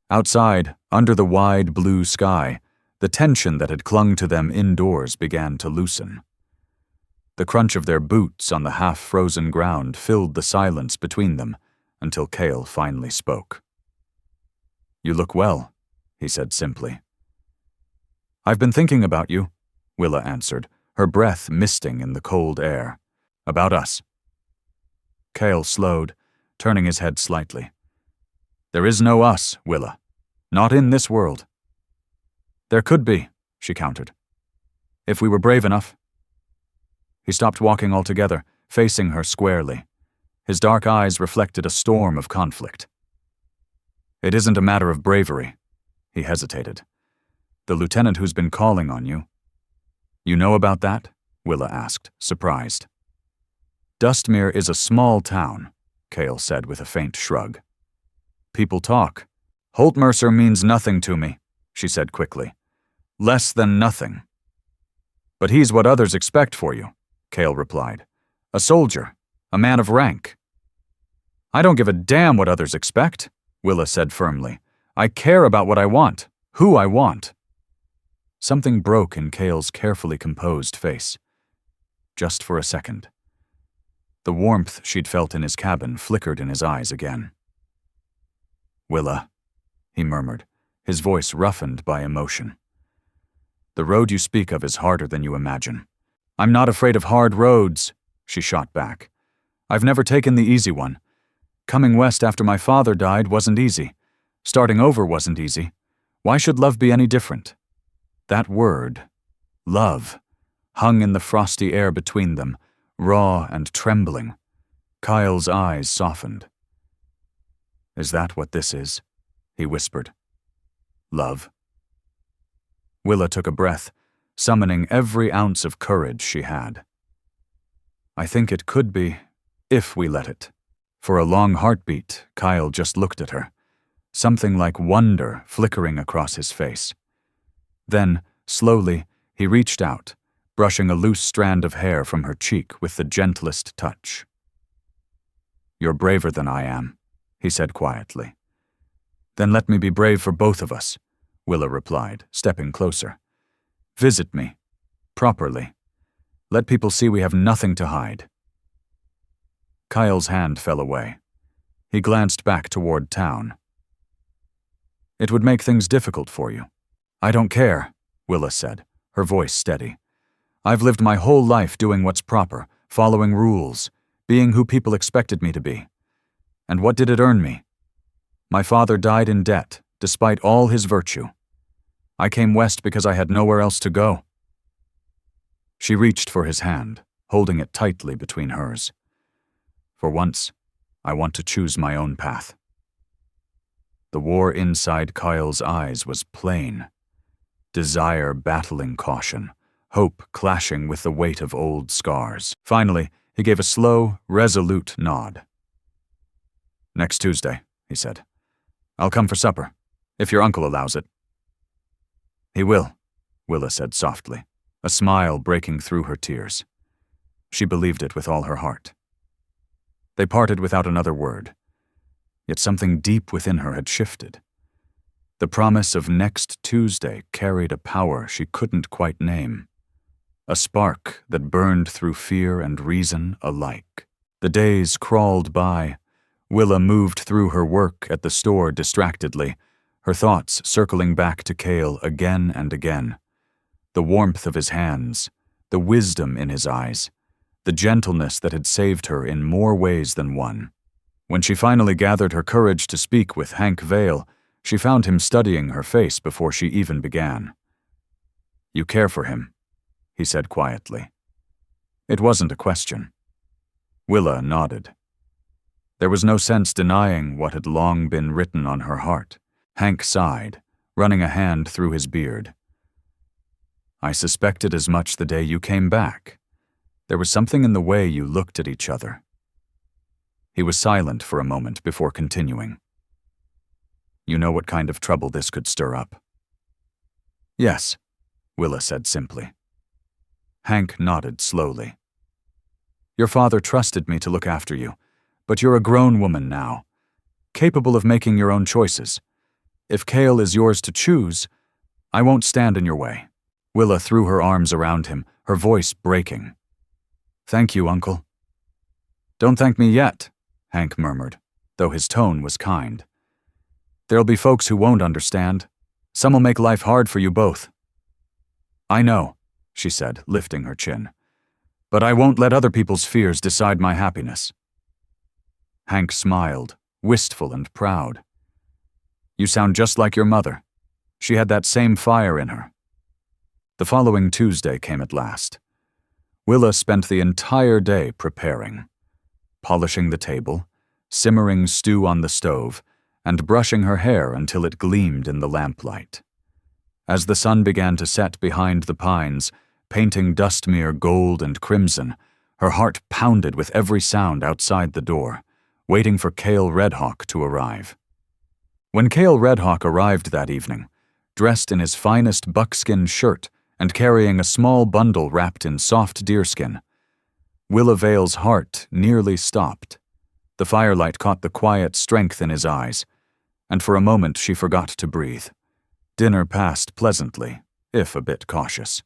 Outside, under the wide blue sky, the tension that had clung to them indoors began to loosen. The crunch of their boots on the half-frozen ground filled the silence between them until Kael finally spoke. "You look well," he said simply. "I've been thinking about you," Willa answered, her breath misting in the cold air. "About us." Kael slowed, turning his head slightly. "There is no us, Willa. Not in this world." "There could be," she countered. "If we were brave enough." He stopped walking altogether, facing her squarely. His dark eyes reflected a storm of conflict. "It isn't a matter of bravery." He hesitated. "The lieutenant who's been calling on you." "You know about that?" Willa asked, surprised. "Dustmere is a small town," Kael said with a faint shrug. "People talk. Holt Mercer means nothing to me," she said quickly. "Less than nothing." "But he's what others expect for you," Kael replied. "A soldier, a man of rank." "I don't give a damn what others expect," Willa said firmly. "I care about what I want, who I want." Something broke in Kael's carefully composed face. Just for a second. The warmth she'd felt in his cabin flickered in his eyes again. "Willa," he murmured, his voice roughened by emotion. "The road you speak of is harder than you imagine." "I'm not afraid of hard roads," she shot back. "I've never taken the easy one. Coming west after my father died wasn't easy. Starting over wasn't easy. Why should love be any different?" That word, love, hung in the frosty air between them, raw and trembling. Kael's eyes softened. "Is that what this is?" he whispered. "Love?" Willa took a breath, summoning every ounce of courage she had. "I think it could be, if we let it." For a long heartbeat, Kael just looked at her, something like wonder flickering across his face. Then, slowly, he reached out, brushing a loose strand of hair from her cheek with the gentlest touch. "You're braver than I am," he said quietly. "Then let me be brave for both of us," Willa replied, stepping closer. "Visit me. Properly. Let people see we have nothing to hide." Kael's hand fell away. He glanced back toward town. "It would make things difficult for you." "I don't care," Willa said, her voice steady. "I've lived my whole life doing what's proper, following rules, being who people expected me to be. And what did it earn me? My father died in debt, despite all his virtue. I came west because I had nowhere else to go." She reached for his hand, holding it tightly between hers. "For once, I want to choose my own path." The war inside Kael's eyes was plain. Desire battling caution, hope clashing with the weight of old scars. Finally, he gave a slow, resolute nod. Next Tuesday, he said. I'll come for supper, if your uncle allows it. He will, Willa said softly, a smile breaking through her tears. She believed it with all her heart. They parted without another word, yet something deep within her had shifted. The promise of next Tuesday carried a power she couldn't quite name, a spark that burned through fear and reason alike. The days crawled by. Willa moved through her work at the store distractedly, her thoughts circling back to Kael again and again. The warmth of his hands, the wisdom in his eyes, the gentleness that had saved her in more ways than one. When she finally gathered her courage to speak with Hank Vale, she found him studying her face before she even began. "You care for him," he said quietly. It wasn't a question. Willa nodded. There was no sense denying what had long been written on her heart. Hank sighed, running a hand through his beard. "I suspected as much the day you came back. There was something in the way you looked at each other." He was silent for a moment before continuing. "You know what kind of trouble this could stir up?" "Yes," Willa said simply. Hank nodded slowly. "Your father trusted me to look after you, but you're a grown woman now, capable of making your own choices. If Kael is yours to choose, I won't stand in your way." Willa threw her arms around him, her voice breaking. "Thank you, Uncle." "Don't thank me yet," Hank murmured, though his tone was kind. "There'll be folks who won't understand. Some'll make life hard for you both." "I know," she said, lifting her chin. "But I won't let other people's fears decide my happiness." Hank smiled, wistful and proud. "You sound just like your mother. She had that same fire in her." The following Tuesday came at last. Willa spent the entire day preparing, polishing the table, simmering stew on the stove, and brushing her hair until it gleamed in the lamplight. As the sun began to set behind the pines, painting Dustmere gold and crimson, her heart pounded with every sound outside the door, waiting for Kael Redhawk to arrive. When Kael Redhawk arrived that evening, dressed in his finest buckskin shirt and carrying a small bundle wrapped in soft deerskin, Willa Vale's heart nearly stopped. The firelight caught the quiet strength in his eyes, and for a moment she forgot to breathe. Dinner passed pleasantly, if a bit cautious.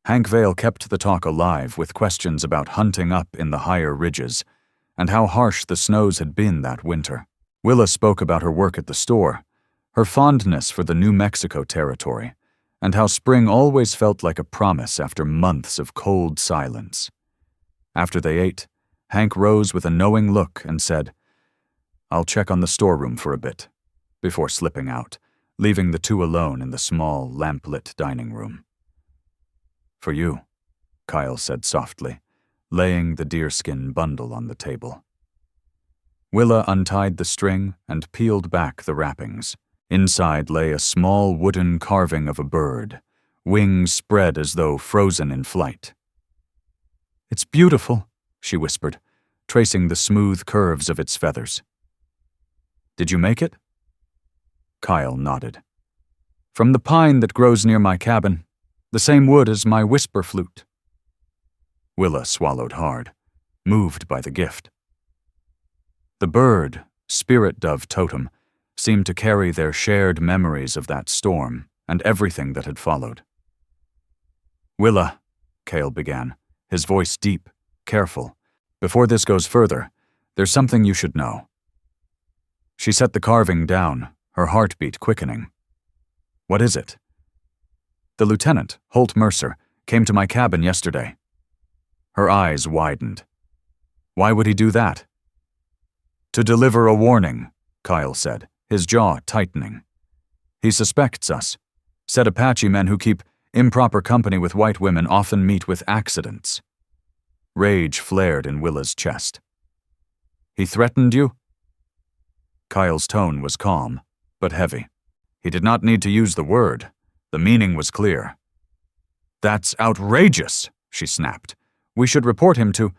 Hank Vale kept the talk alive with questions about hunting up in the higher ridges, and how harsh the snows had been that winter. Willa spoke about her work at the store, her fondness for the New Mexico territory, and how spring always felt like a promise after months of cold silence. After they ate, Hank rose with a knowing look and said, "I'll check on the storeroom for a bit," before slipping out, leaving the two alone in the small, lamplit dining room. "For you," Kael said softly, laying the deerskin bundle on the table. Willa untied the string and peeled back the wrappings. Inside lay a small wooden carving of a bird, wings spread as though frozen in flight. "It's beautiful," she whispered, tracing the smooth curves of its feathers. "Did you make it?" Kael nodded. "From the pine that grows near my cabin, the same wood as my whisper flute." Willa swallowed hard, moved by the gift. The bird, spirit dove totem, seemed to carry their shared memories of that storm and everything that had followed. "Willa," Kael began, his voice deep, careful, "before this goes further, there's something you should know." She set the carving down, her heartbeat quickening. "What is it?" "The lieutenant, Holt Mercer, came to my cabin yesterday." Her eyes widened. "Why would he do that?" "To deliver a warning," Kael said, his jaw tightening. "He suspects us. Said Apache men who keep improper company with white women often meet with accidents." Rage flared in Willa's chest. "He threatened you?" Kael's tone was calm, but heavy. He did not need to use the word. The meaning was clear. "That's outrageous," she snapped. "We should report him to—"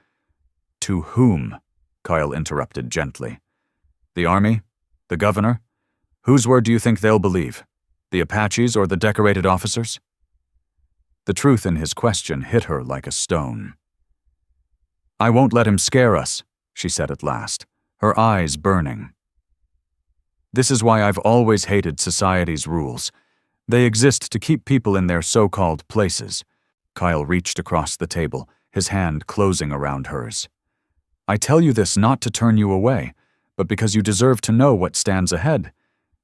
"To whom?" Kael interrupted gently. The army? The governor? Whose word do you think they'll believe? The Apaches or the decorated officers? The truth in his question hit her like a stone. I won't let him scare us, she said at last, her eyes burning. This is why I've always hated society's rules. They exist to keep people in their so-called places. Kael reached across the table, his hand closing around hers. I tell you this not to turn you away, but because you deserve to know what stands ahead.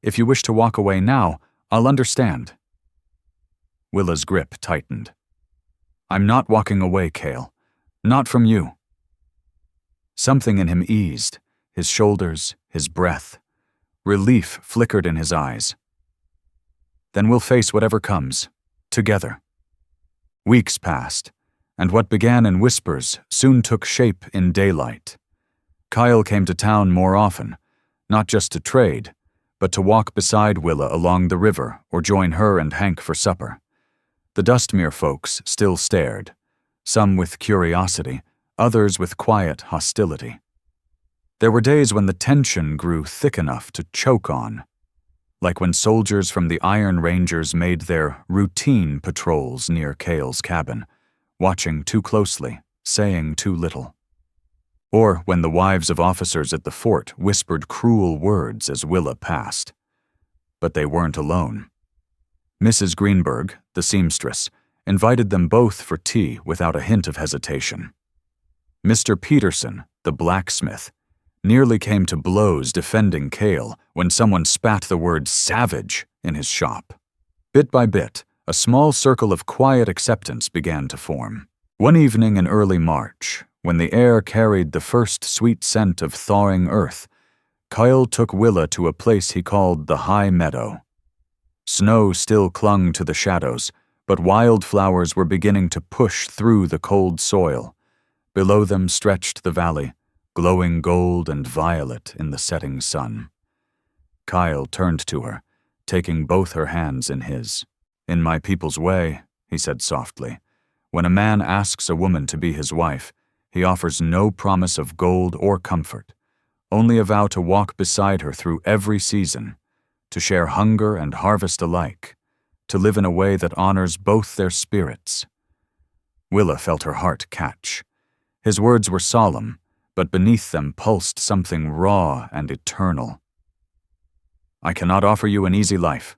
If you wish to walk away now, I'll understand. Willa's grip tightened. I'm not walking away, Kael. Not from you. Something in him eased, his shoulders, his breath. Relief flickered in his eyes. Then we'll face whatever comes, together. Weeks passed, and what began in whispers soon took shape in daylight. Kael came to town more often, not just to trade, but to walk beside Willa along the river or join her and Hank for supper. The Dustmere folks still stared, some with curiosity, others with quiet hostility. There were days when the tension grew thick enough to choke on, like when soldiers from the Iron Rangers made their routine patrols near Kael's cabin, watching too closely, saying too little. Or when the wives of officers at the fort whispered cruel words as Willa passed. But they weren't alone. Mrs. Greenberg, the seamstress, invited them both for tea without a hint of hesitation. Mr. Peterson, the blacksmith, nearly came to blows defending Kael when someone spat the word savage in his shop. Bit by bit, a small circle of quiet acceptance began to form. One evening in early March, when the air carried the first sweet scent of thawing earth, Kael took Willa to a place he called the High Meadow. Snow still clung to the shadows, but wildflowers were beginning to push through the cold soil. Below them stretched the valley, glowing gold and violet in the setting sun. Kael turned to her, taking both her hands in his. In my people's way, he said softly, when a man asks a woman to be his wife, he offers no promise of gold or comfort, only a vow to walk beside her through every season, to share hunger and harvest alike, to live in a way that honors both their spirits. Willa felt her heart catch. His words were solemn, but beneath them pulsed something raw and eternal. I cannot offer you an easy life,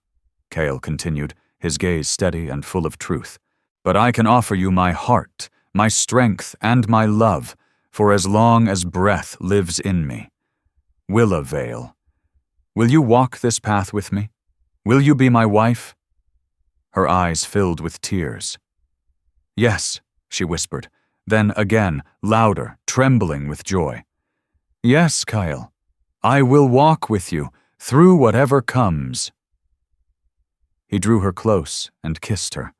Kael continued, his gaze steady and full of truth, but I can offer you my heart, my strength, and my love, for as long as breath lives in me. Willa Vale, will you walk this path with me? Will you be my wife? Her eyes filled with tears. Yes, she whispered, then again, louder, trembling with joy. Yes, Kael, I will walk with you, through whatever comes. He drew her close and kissed her,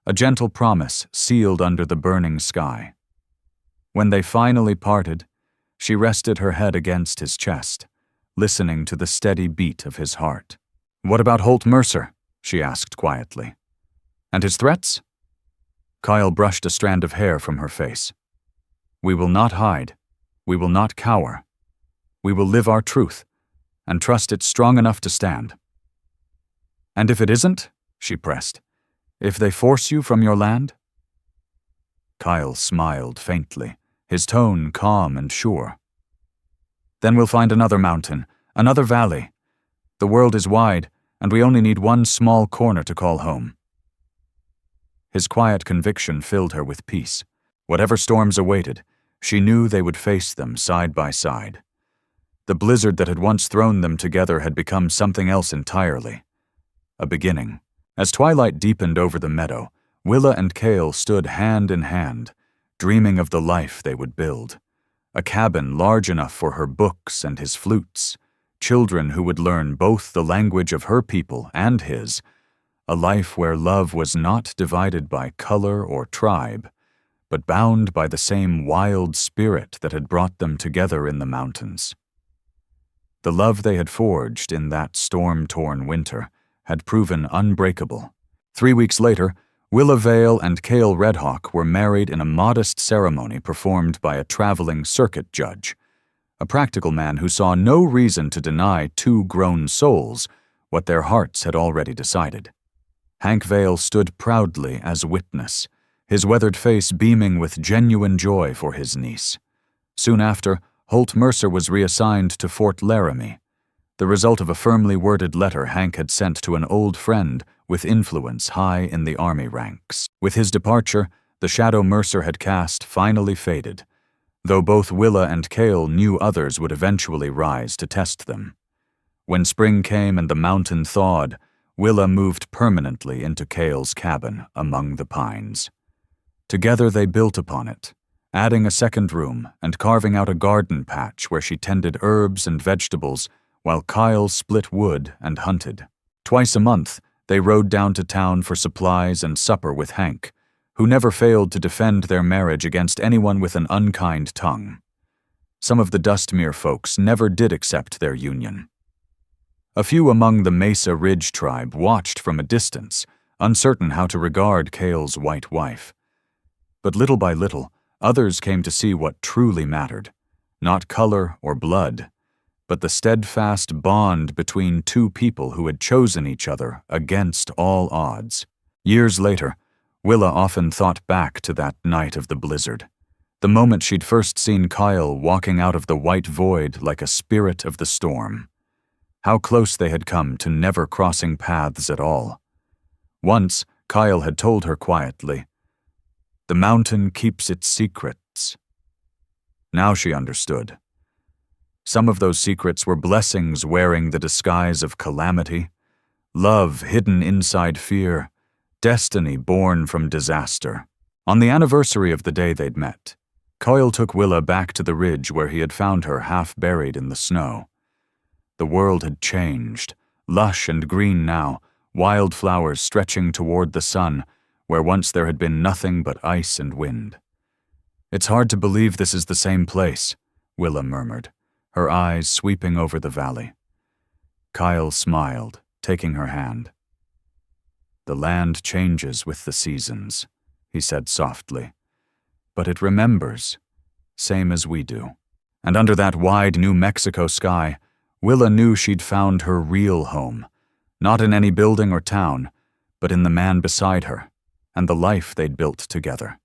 a gentle promise sealed under the burning sky. When they finally parted, she rested her head against his chest, listening to the steady beat of his heart. What about Holt Mercer? She asked quietly. And his threats? Kael brushed a strand of hair from her face. We will not hide. We will not cower. We will live our truth, and trust it's strong enough to stand. And if it isn't, she pressed, if they force you from your land? Kael smiled faintly, his tone calm and sure. Then we'll find another mountain, another valley. The world is wide, and we only need one small corner to call home. His quiet conviction filled her with peace. Whatever storms awaited, she knew they would face them side by side. The blizzard that had once thrown them together had become something else entirely. A beginning. As twilight deepened over the meadow, Willa and Kael stood hand in hand, dreaming of the life they would build. A cabin large enough for her books and his flutes, children who would learn both the language of her people and his, a life where love was not divided by color or tribe, but bound by the same wild spirit that had brought them together in the mountains. The love they had forged in that storm-torn winter had proven unbreakable. 3 weeks later, Willa Vale and Kael Redhawk were married in a modest ceremony performed by a traveling circuit judge. a practical man who saw no reason to deny two grown souls what their hearts had already decided. Hank Vale stood proudly as witness, his weathered face beaming with genuine joy for his niece. Soon after, Holt Mercer was reassigned to Fort Laramie, the result of a firmly worded letter Hank had sent to an old friend with influence high in the Army ranks. With his departure, the shadow Mercer had cast finally faded, though both Willa and Kael knew others would eventually rise to test them. When spring came and the mountain thawed, Willa moved permanently into Kael's cabin among the pines. Together they built upon it, adding a second room and carving out a garden patch where she tended herbs and vegetables while Kael split wood and hunted. Twice a month, they rode down to town for supplies and supper with Hank, who never failed to defend their marriage against anyone with an unkind tongue. Some of the Dustmere folks never did accept their union. A few among the Mesa Ridge tribe watched from a distance, uncertain how to regard Kael's white wife. But little by little, others came to see what truly mattered, not color or blood, but the steadfast bond between two people who had chosen each other against all odds. Years later, Willa often thought back to that night of the blizzard, the moment she'd first seen Kael walking out of the white void like a spirit of the storm. How close they had come to never crossing paths at all. Once, Kael had told her quietly, "The mountain keeps its secrets." Now she understood. Some of those secrets were blessings wearing the disguise of calamity, love hidden inside fear, destiny born from disaster. On the anniversary of the day they'd met, Kael took Willa back to the ridge where he had found her half buried in the snow. The world had changed, lush and green now, wildflowers stretching toward the sun, where once there had been nothing but ice and wind. "It's hard to believe this is the same place," Willa murmured, her eyes sweeping over the valley. Kael smiled, taking her hand. "The land changes with the seasons," he said softly, "but it remembers, same as we do." And under that wide New Mexico sky, Willa knew she'd found her real home, not in any building or town, but in the man beside her, and the life they'd built together.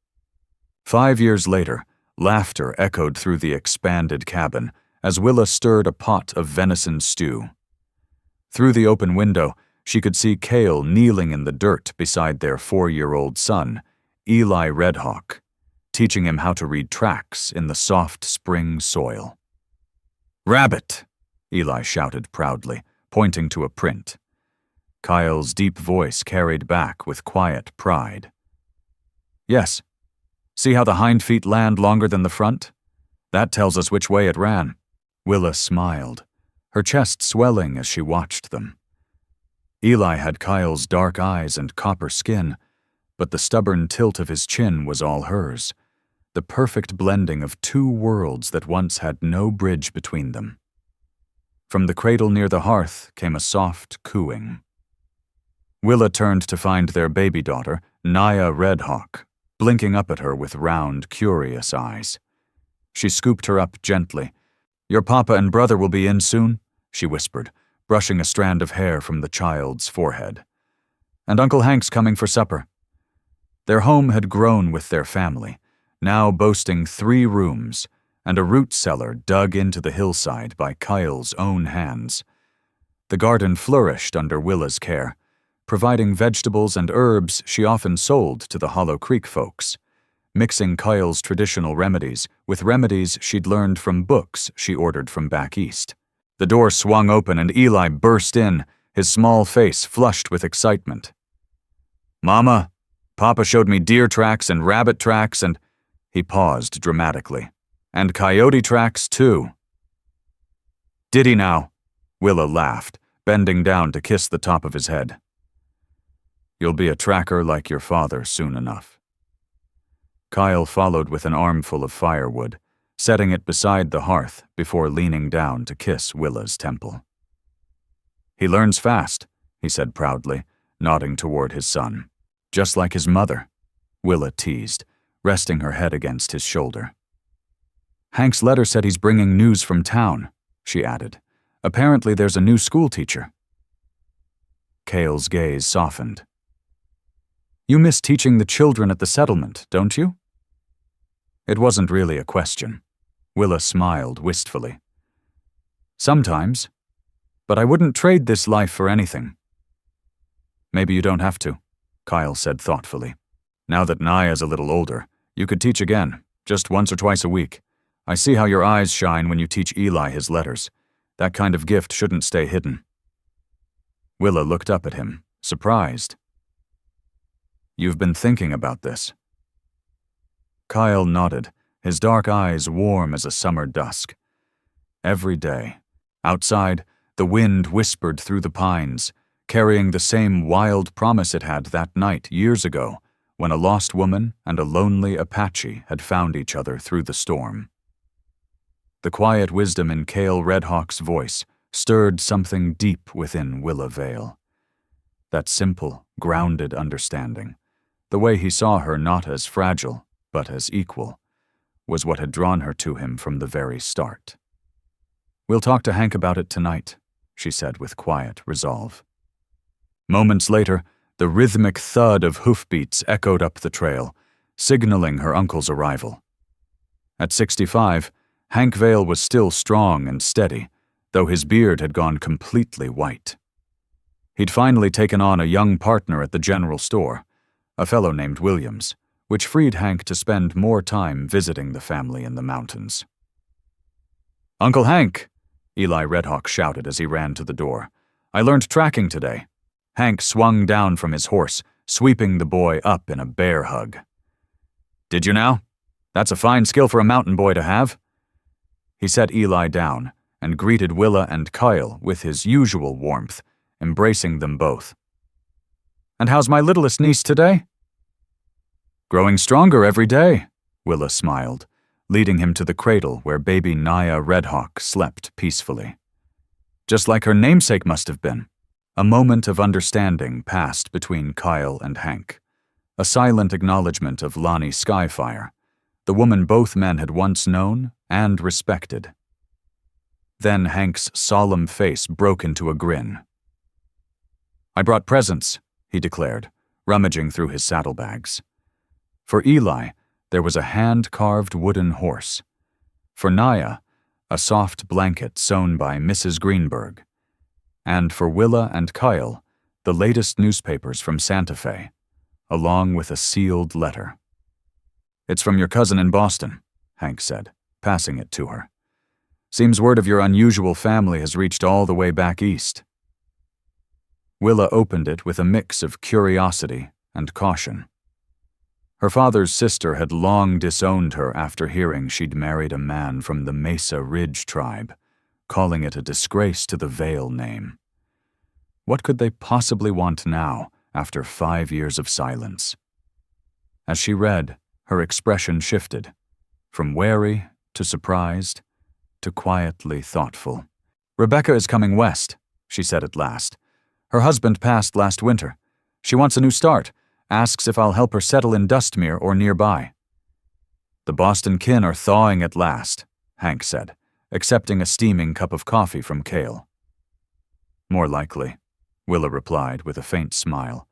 5 years later, laughter echoed through the expanded cabin as Willa stirred a pot of venison stew. Through the open window, she could see Kael kneeling in the dirt beside their 4-year-old son, Eli Redhawk, teaching him how to read tracks in the soft spring soil. "Rabbit!" Eli shouted proudly, pointing to a print. Kael's deep voice carried back with quiet pride. "Yes. See how the hind feet land longer than the front? That tells us which way it ran." Willa smiled, her chest swelling as she watched them. Eli had Kael's dark eyes and copper skin, but the stubborn tilt of his chin was all hers, the perfect blending of two worlds that once had no bridge between them. From the cradle near the hearth came a soft cooing. Willa turned to find their baby daughter, Naya Redhawk, blinking up at her with round, curious eyes. She scooped her up gently. "Your papa and brother will be in soon," she whispered, brushing a strand of hair from the child's forehead. "And Uncle Hank's coming for supper." Their home had grown with their family, now boasting 3 rooms, and a root cellar dug into the hillside by Kael's own hands. The garden flourished under Willa's care, providing vegetables and herbs she often sold to the Hollow Creek folks, mixing Kael's traditional remedies with remedies she'd learned from books she ordered from back east. The door swung open and Eli burst in, his small face flushed with excitement. "Mama, Papa showed me deer tracks and rabbit tracks and—" He paused dramatically. "And coyote tracks, too." "Did he now?" Willa laughed, bending down to kiss the top of his head. "You'll be a tracker like your father soon enough." Kael followed with an armful of firewood, setting it beside the hearth before leaning down to kiss Willa's temple. "He learns fast," he said proudly, nodding toward his son. "Just like his mother," Willa teased, resting her head against his shoulder. Hank's letter said he's bringing news from town, she added. Apparently there's a new school teacher. Kael's gaze softened. You miss teaching the children at the settlement, don't you? It wasn't really a question. Willa smiled wistfully. Sometimes, but I wouldn't trade this life for anything. Maybe you don't have to, Kael said thoughtfully. Now that Naya's a little older, you could teach again, just once or twice a week. I see how your eyes shine when you teach Eli his letters. That kind of gift shouldn't stay hidden. Willa looked up at him, surprised. You've been thinking about this. Kael nodded, his dark eyes warm as a summer dusk. Every day, outside, the wind whispered through the pines, carrying the same wild promise it had that night years ago, when a lost woman and a lonely Apache had found each other through the storm. The quiet wisdom in Kael Redhawk's voice stirred something deep within Willa Vale. That simple, grounded understanding, the way he saw her not as fragile, but as equal, was what had drawn her to him from the very start. We'll talk to Hank about it tonight, she said with quiet resolve. Moments later, the rhythmic thud of hoofbeats echoed up the trail, signaling her uncle's arrival. At 65, Hank Vale was still strong and steady, though his beard had gone completely white. He'd finally taken on a young partner at the general store, a fellow named Williams, which freed Hank to spend more time visiting the family in the mountains. "Uncle Hank!" Eli Redhawk shouted as he ran to the door. "I learned tracking today." Hank swung down from his horse, sweeping the boy up in a bear hug. "Did you now? That's a fine skill for a mountain boy to have." He set Eli down and greeted Willa and Kael with his usual warmth, embracing them both. "And how's my littlest niece today?" "Growing stronger every day," Willa smiled, leading him to the cradle where baby Naya Redhawk slept peacefully. Just like her namesake must have been. A moment of understanding passed between Kael and Hank. A silent acknowledgement of Lonnie Skyfire, the woman both men had once known and respected. Then Hank's solemn face broke into a grin. "I brought presents," he declared, rummaging through his saddlebags. For Eli, there was a hand-carved wooden horse. For Naya, a soft blanket sewn by Mrs. Greenberg. And for Willa and Kael, the latest newspapers from Santa Fe, along with a sealed letter. "It's from your cousin in Boston," Hank said, passing it to her. "Seems word of your unusual family has reached all the way back east." Willa opened it with a mix of curiosity and caution. Her father's sister had long disowned her after hearing she'd married a man from the Mesa Ridge tribe, calling it a disgrace to the Vale name. What could they possibly want now, after 5 years of silence? As she read, her expression shifted, from wary to surprised to quietly thoughtful. "Rebecca is coming west," she said at last. "Her husband passed last winter. She wants a new start, asks if I'll help her settle in Dustmere or nearby." "The Boston kin are thawing at last," Hank said, accepting a steaming cup of coffee from Kael. "More likely," Willa replied with a faint smile.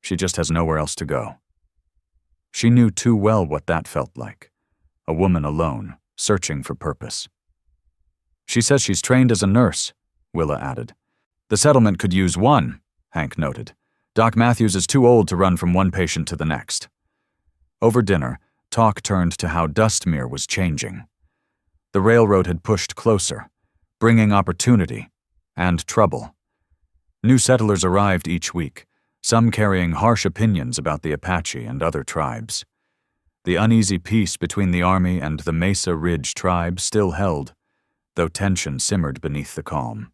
"She just has nowhere else to go." She knew too well what that felt like. A woman alone, searching for purpose. "She says she's trained as a nurse," Willa added. "The settlement could use one," Hank noted. "Doc Matthews is too old to run from one patient to the next." Over dinner, talk turned to how Dustmere was changing. The railroad had pushed closer, bringing opportunity and trouble. New settlers arrived each week, some carrying harsh opinions about the Apache and other tribes. The uneasy peace between the Army and the Mesa Ridge tribe still held, though tension simmered beneath the calm.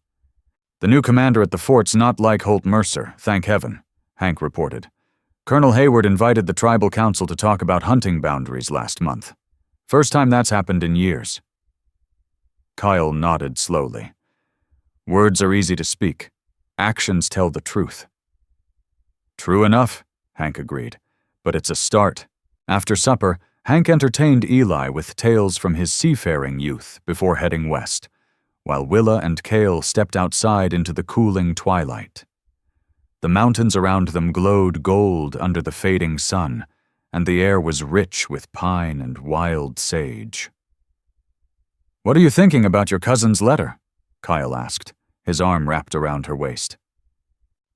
"The new commander at the fort's not like Holt Mercer, thank heaven," Hank reported. "Colonel Hayward invited the tribal council to talk about hunting boundaries last month. First time that's happened in years." Kael nodded slowly. "Words are easy to speak. Actions tell the truth." "True enough," Hank agreed. "But it's a start." After supper, Hank entertained Eli with tales from his seafaring youth before heading west, while Willa and Kael stepped outside into the cooling twilight. The mountains around them glowed gold under the fading sun, and the air was rich with pine and wild sage. "What are you thinking about your cousin's letter?" Kael asked, his arm wrapped around her waist.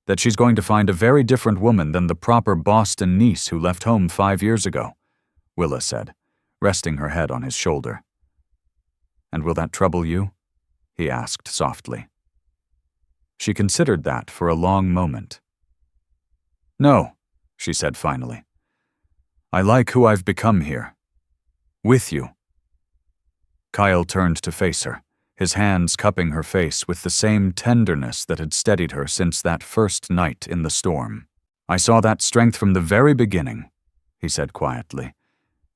"That she's going to find a very different woman than the proper Boston niece who left home 5 years ago," Willa said, resting her head on his shoulder. "And will that trouble you?" he asked softly. She considered that for a long moment. "No," she said finally. "I like who I've become here. With you." Kael turned to face her, his hands cupping her face with the same tenderness that had steadied her since that first night in the storm. "I saw that strength from the very beginning," he said quietly.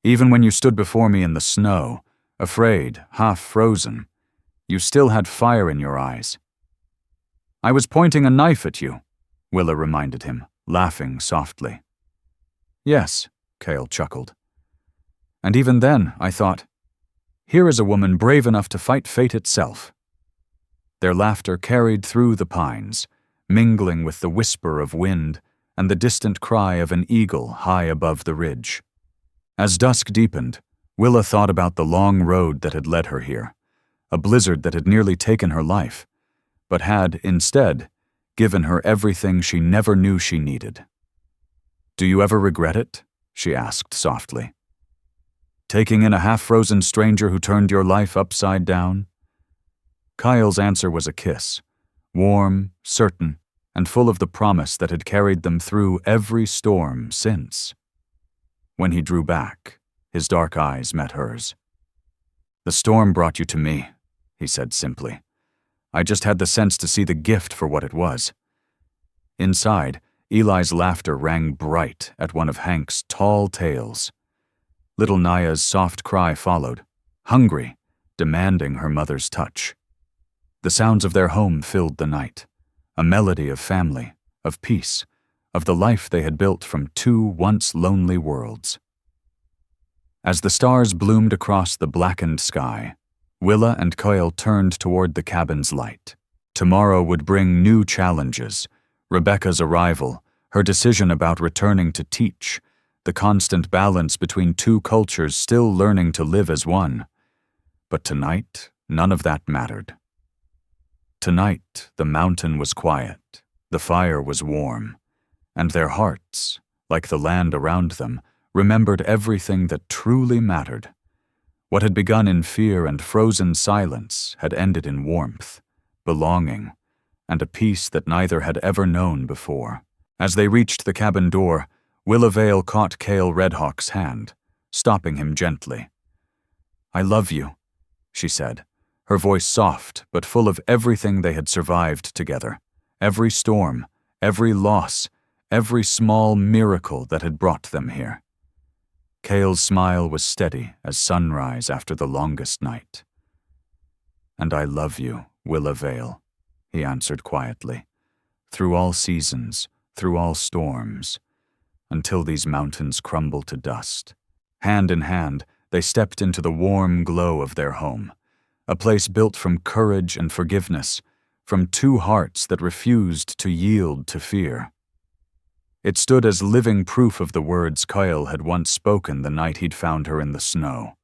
"Even when you stood before me in the snow, afraid, half frozen, you still had fire in your eyes." "I was pointing a knife at you," Willa reminded him, laughing softly. "Yes," Kael chuckled. "And even then, I thought, here is a woman brave enough to fight fate itself." Their laughter carried through the pines, mingling with the whisper of wind and the distant cry of an eagle high above the ridge. As dusk deepened, Willa thought about the long road that had led her here, a blizzard that had nearly taken her life, but had, instead, given her everything she never knew she needed. "Do you ever regret it?" she asked softly. "Taking in a half-frozen stranger who turned your life upside down?" Kael's answer was a kiss, warm, certain, and full of the promise that had carried them through every storm since. When he drew back, his dark eyes met hers. "The storm brought you to me," he said simply. "I just had the sense to see the gift for what it was." Inside, Eli's laughter rang bright at one of Hank's tall tales. Little Naya's soft cry followed, hungry, demanding her mother's touch. The sounds of their home filled the night, a melody of family, of peace, of the life they had built from two once lonely worlds. As the stars bloomed across the blackened sky, Willa and Kael turned toward the cabin's light. Tomorrow would bring new challenges: Rebecca's arrival, her decision about returning to teach, the constant balance between two cultures still learning to live as one. But tonight, none of that mattered. Tonight, the mountain was quiet, the fire was warm, and their hearts, like the land around them, remembered everything that truly mattered. What had begun in fear and frozen silence had ended in warmth, belonging, and a peace that neither had ever known before. As they reached the cabin door, Willa Vale caught Kael Redhawk's hand, stopping him gently. "I love you," she said, her voice soft but full of everything they had survived together, every storm, every loss, every small miracle that had brought them here. Kael's smile was steady as sunrise after the longest night. "And I love you, Willa Vale," he answered quietly, "through all seasons, through all storms, until these mountains crumble to dust." Hand in hand, they stepped into the warm glow of their home, a place built from courage and forgiveness, from two hearts that refused to yield to fear. It stood as living proof of the words Kael had once spoken the night he'd found her in the snow.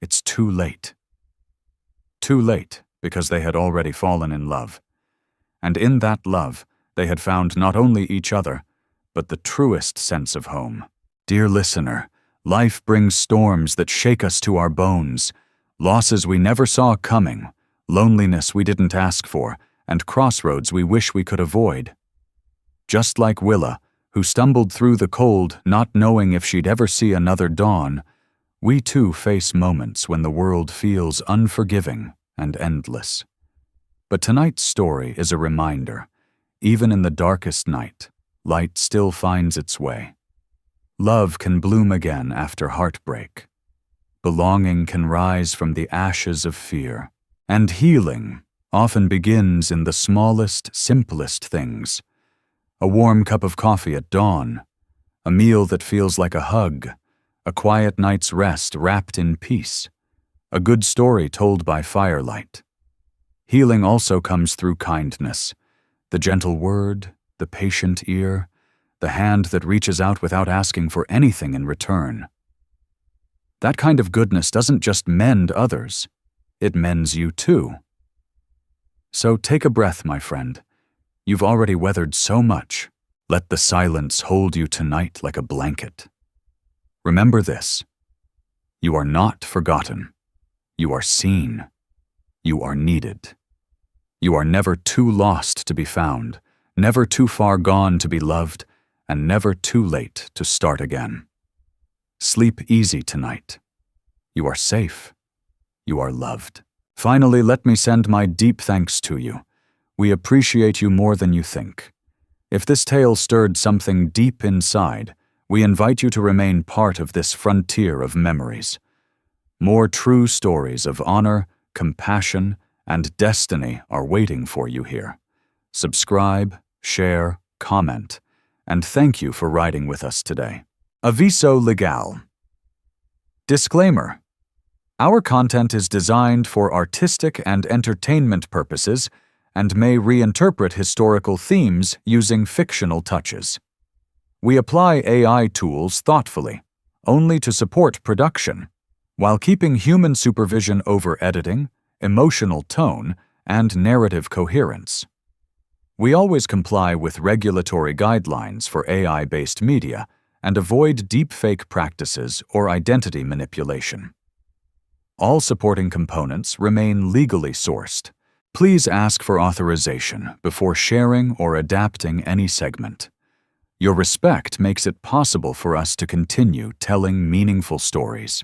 It's too late. Too late because they had already fallen in love. And in that love, they had found not only each other, but the truest sense of home. Dear listener, life brings storms that shake us to our bones, losses we never saw coming, loneliness we didn't ask for, and crossroads we wish we could avoid. Just like Willa, who stumbled through the cold not knowing if she'd ever see another dawn, we too face moments when the world feels unforgiving and endless. But tonight's story is a reminder, even in the darkest night, light still finds its way. Love can bloom again after heartbreak. Belonging can rise from the ashes of fear. And healing often begins in the smallest, simplest things. A warm cup of coffee at dawn, a meal that feels like a hug, a quiet night's rest wrapped in peace, a good story told by firelight. Healing also comes through kindness, the gentle word, the patient ear, the hand that reaches out without asking for anything in return. That kind of goodness doesn't just mend others, it mends you too. So take a breath, my friend. You've already weathered so much. Let the silence hold you tonight like a blanket. Remember this: you are not forgotten. You are seen. You are needed. You are never too lost to be found, never too far gone to be loved, and never too late to start again. Sleep easy tonight. You are safe. You are loved. Finally, let me send my deep thanks to you. We appreciate you more than you think. If this tale stirred something deep inside, we invite you to remain part of this frontier of memories. More true stories of honor, compassion, and destiny are waiting for you here. Subscribe, share, comment, and thank you for riding with us today. Aviso legal. Disclaimer: our content is designed for artistic and entertainment purposes and may reinterpret historical themes using fictional touches. We apply AI tools thoughtfully, only to support production, while keeping human supervision over editing, emotional tone, and narrative coherence. We always comply with regulatory guidelines for AI-based media and avoid deepfake practices or identity manipulation. All supporting components remain legally sourced. Please ask for authorization before sharing or adapting any segment. Your respect makes it possible for us to continue telling meaningful stories.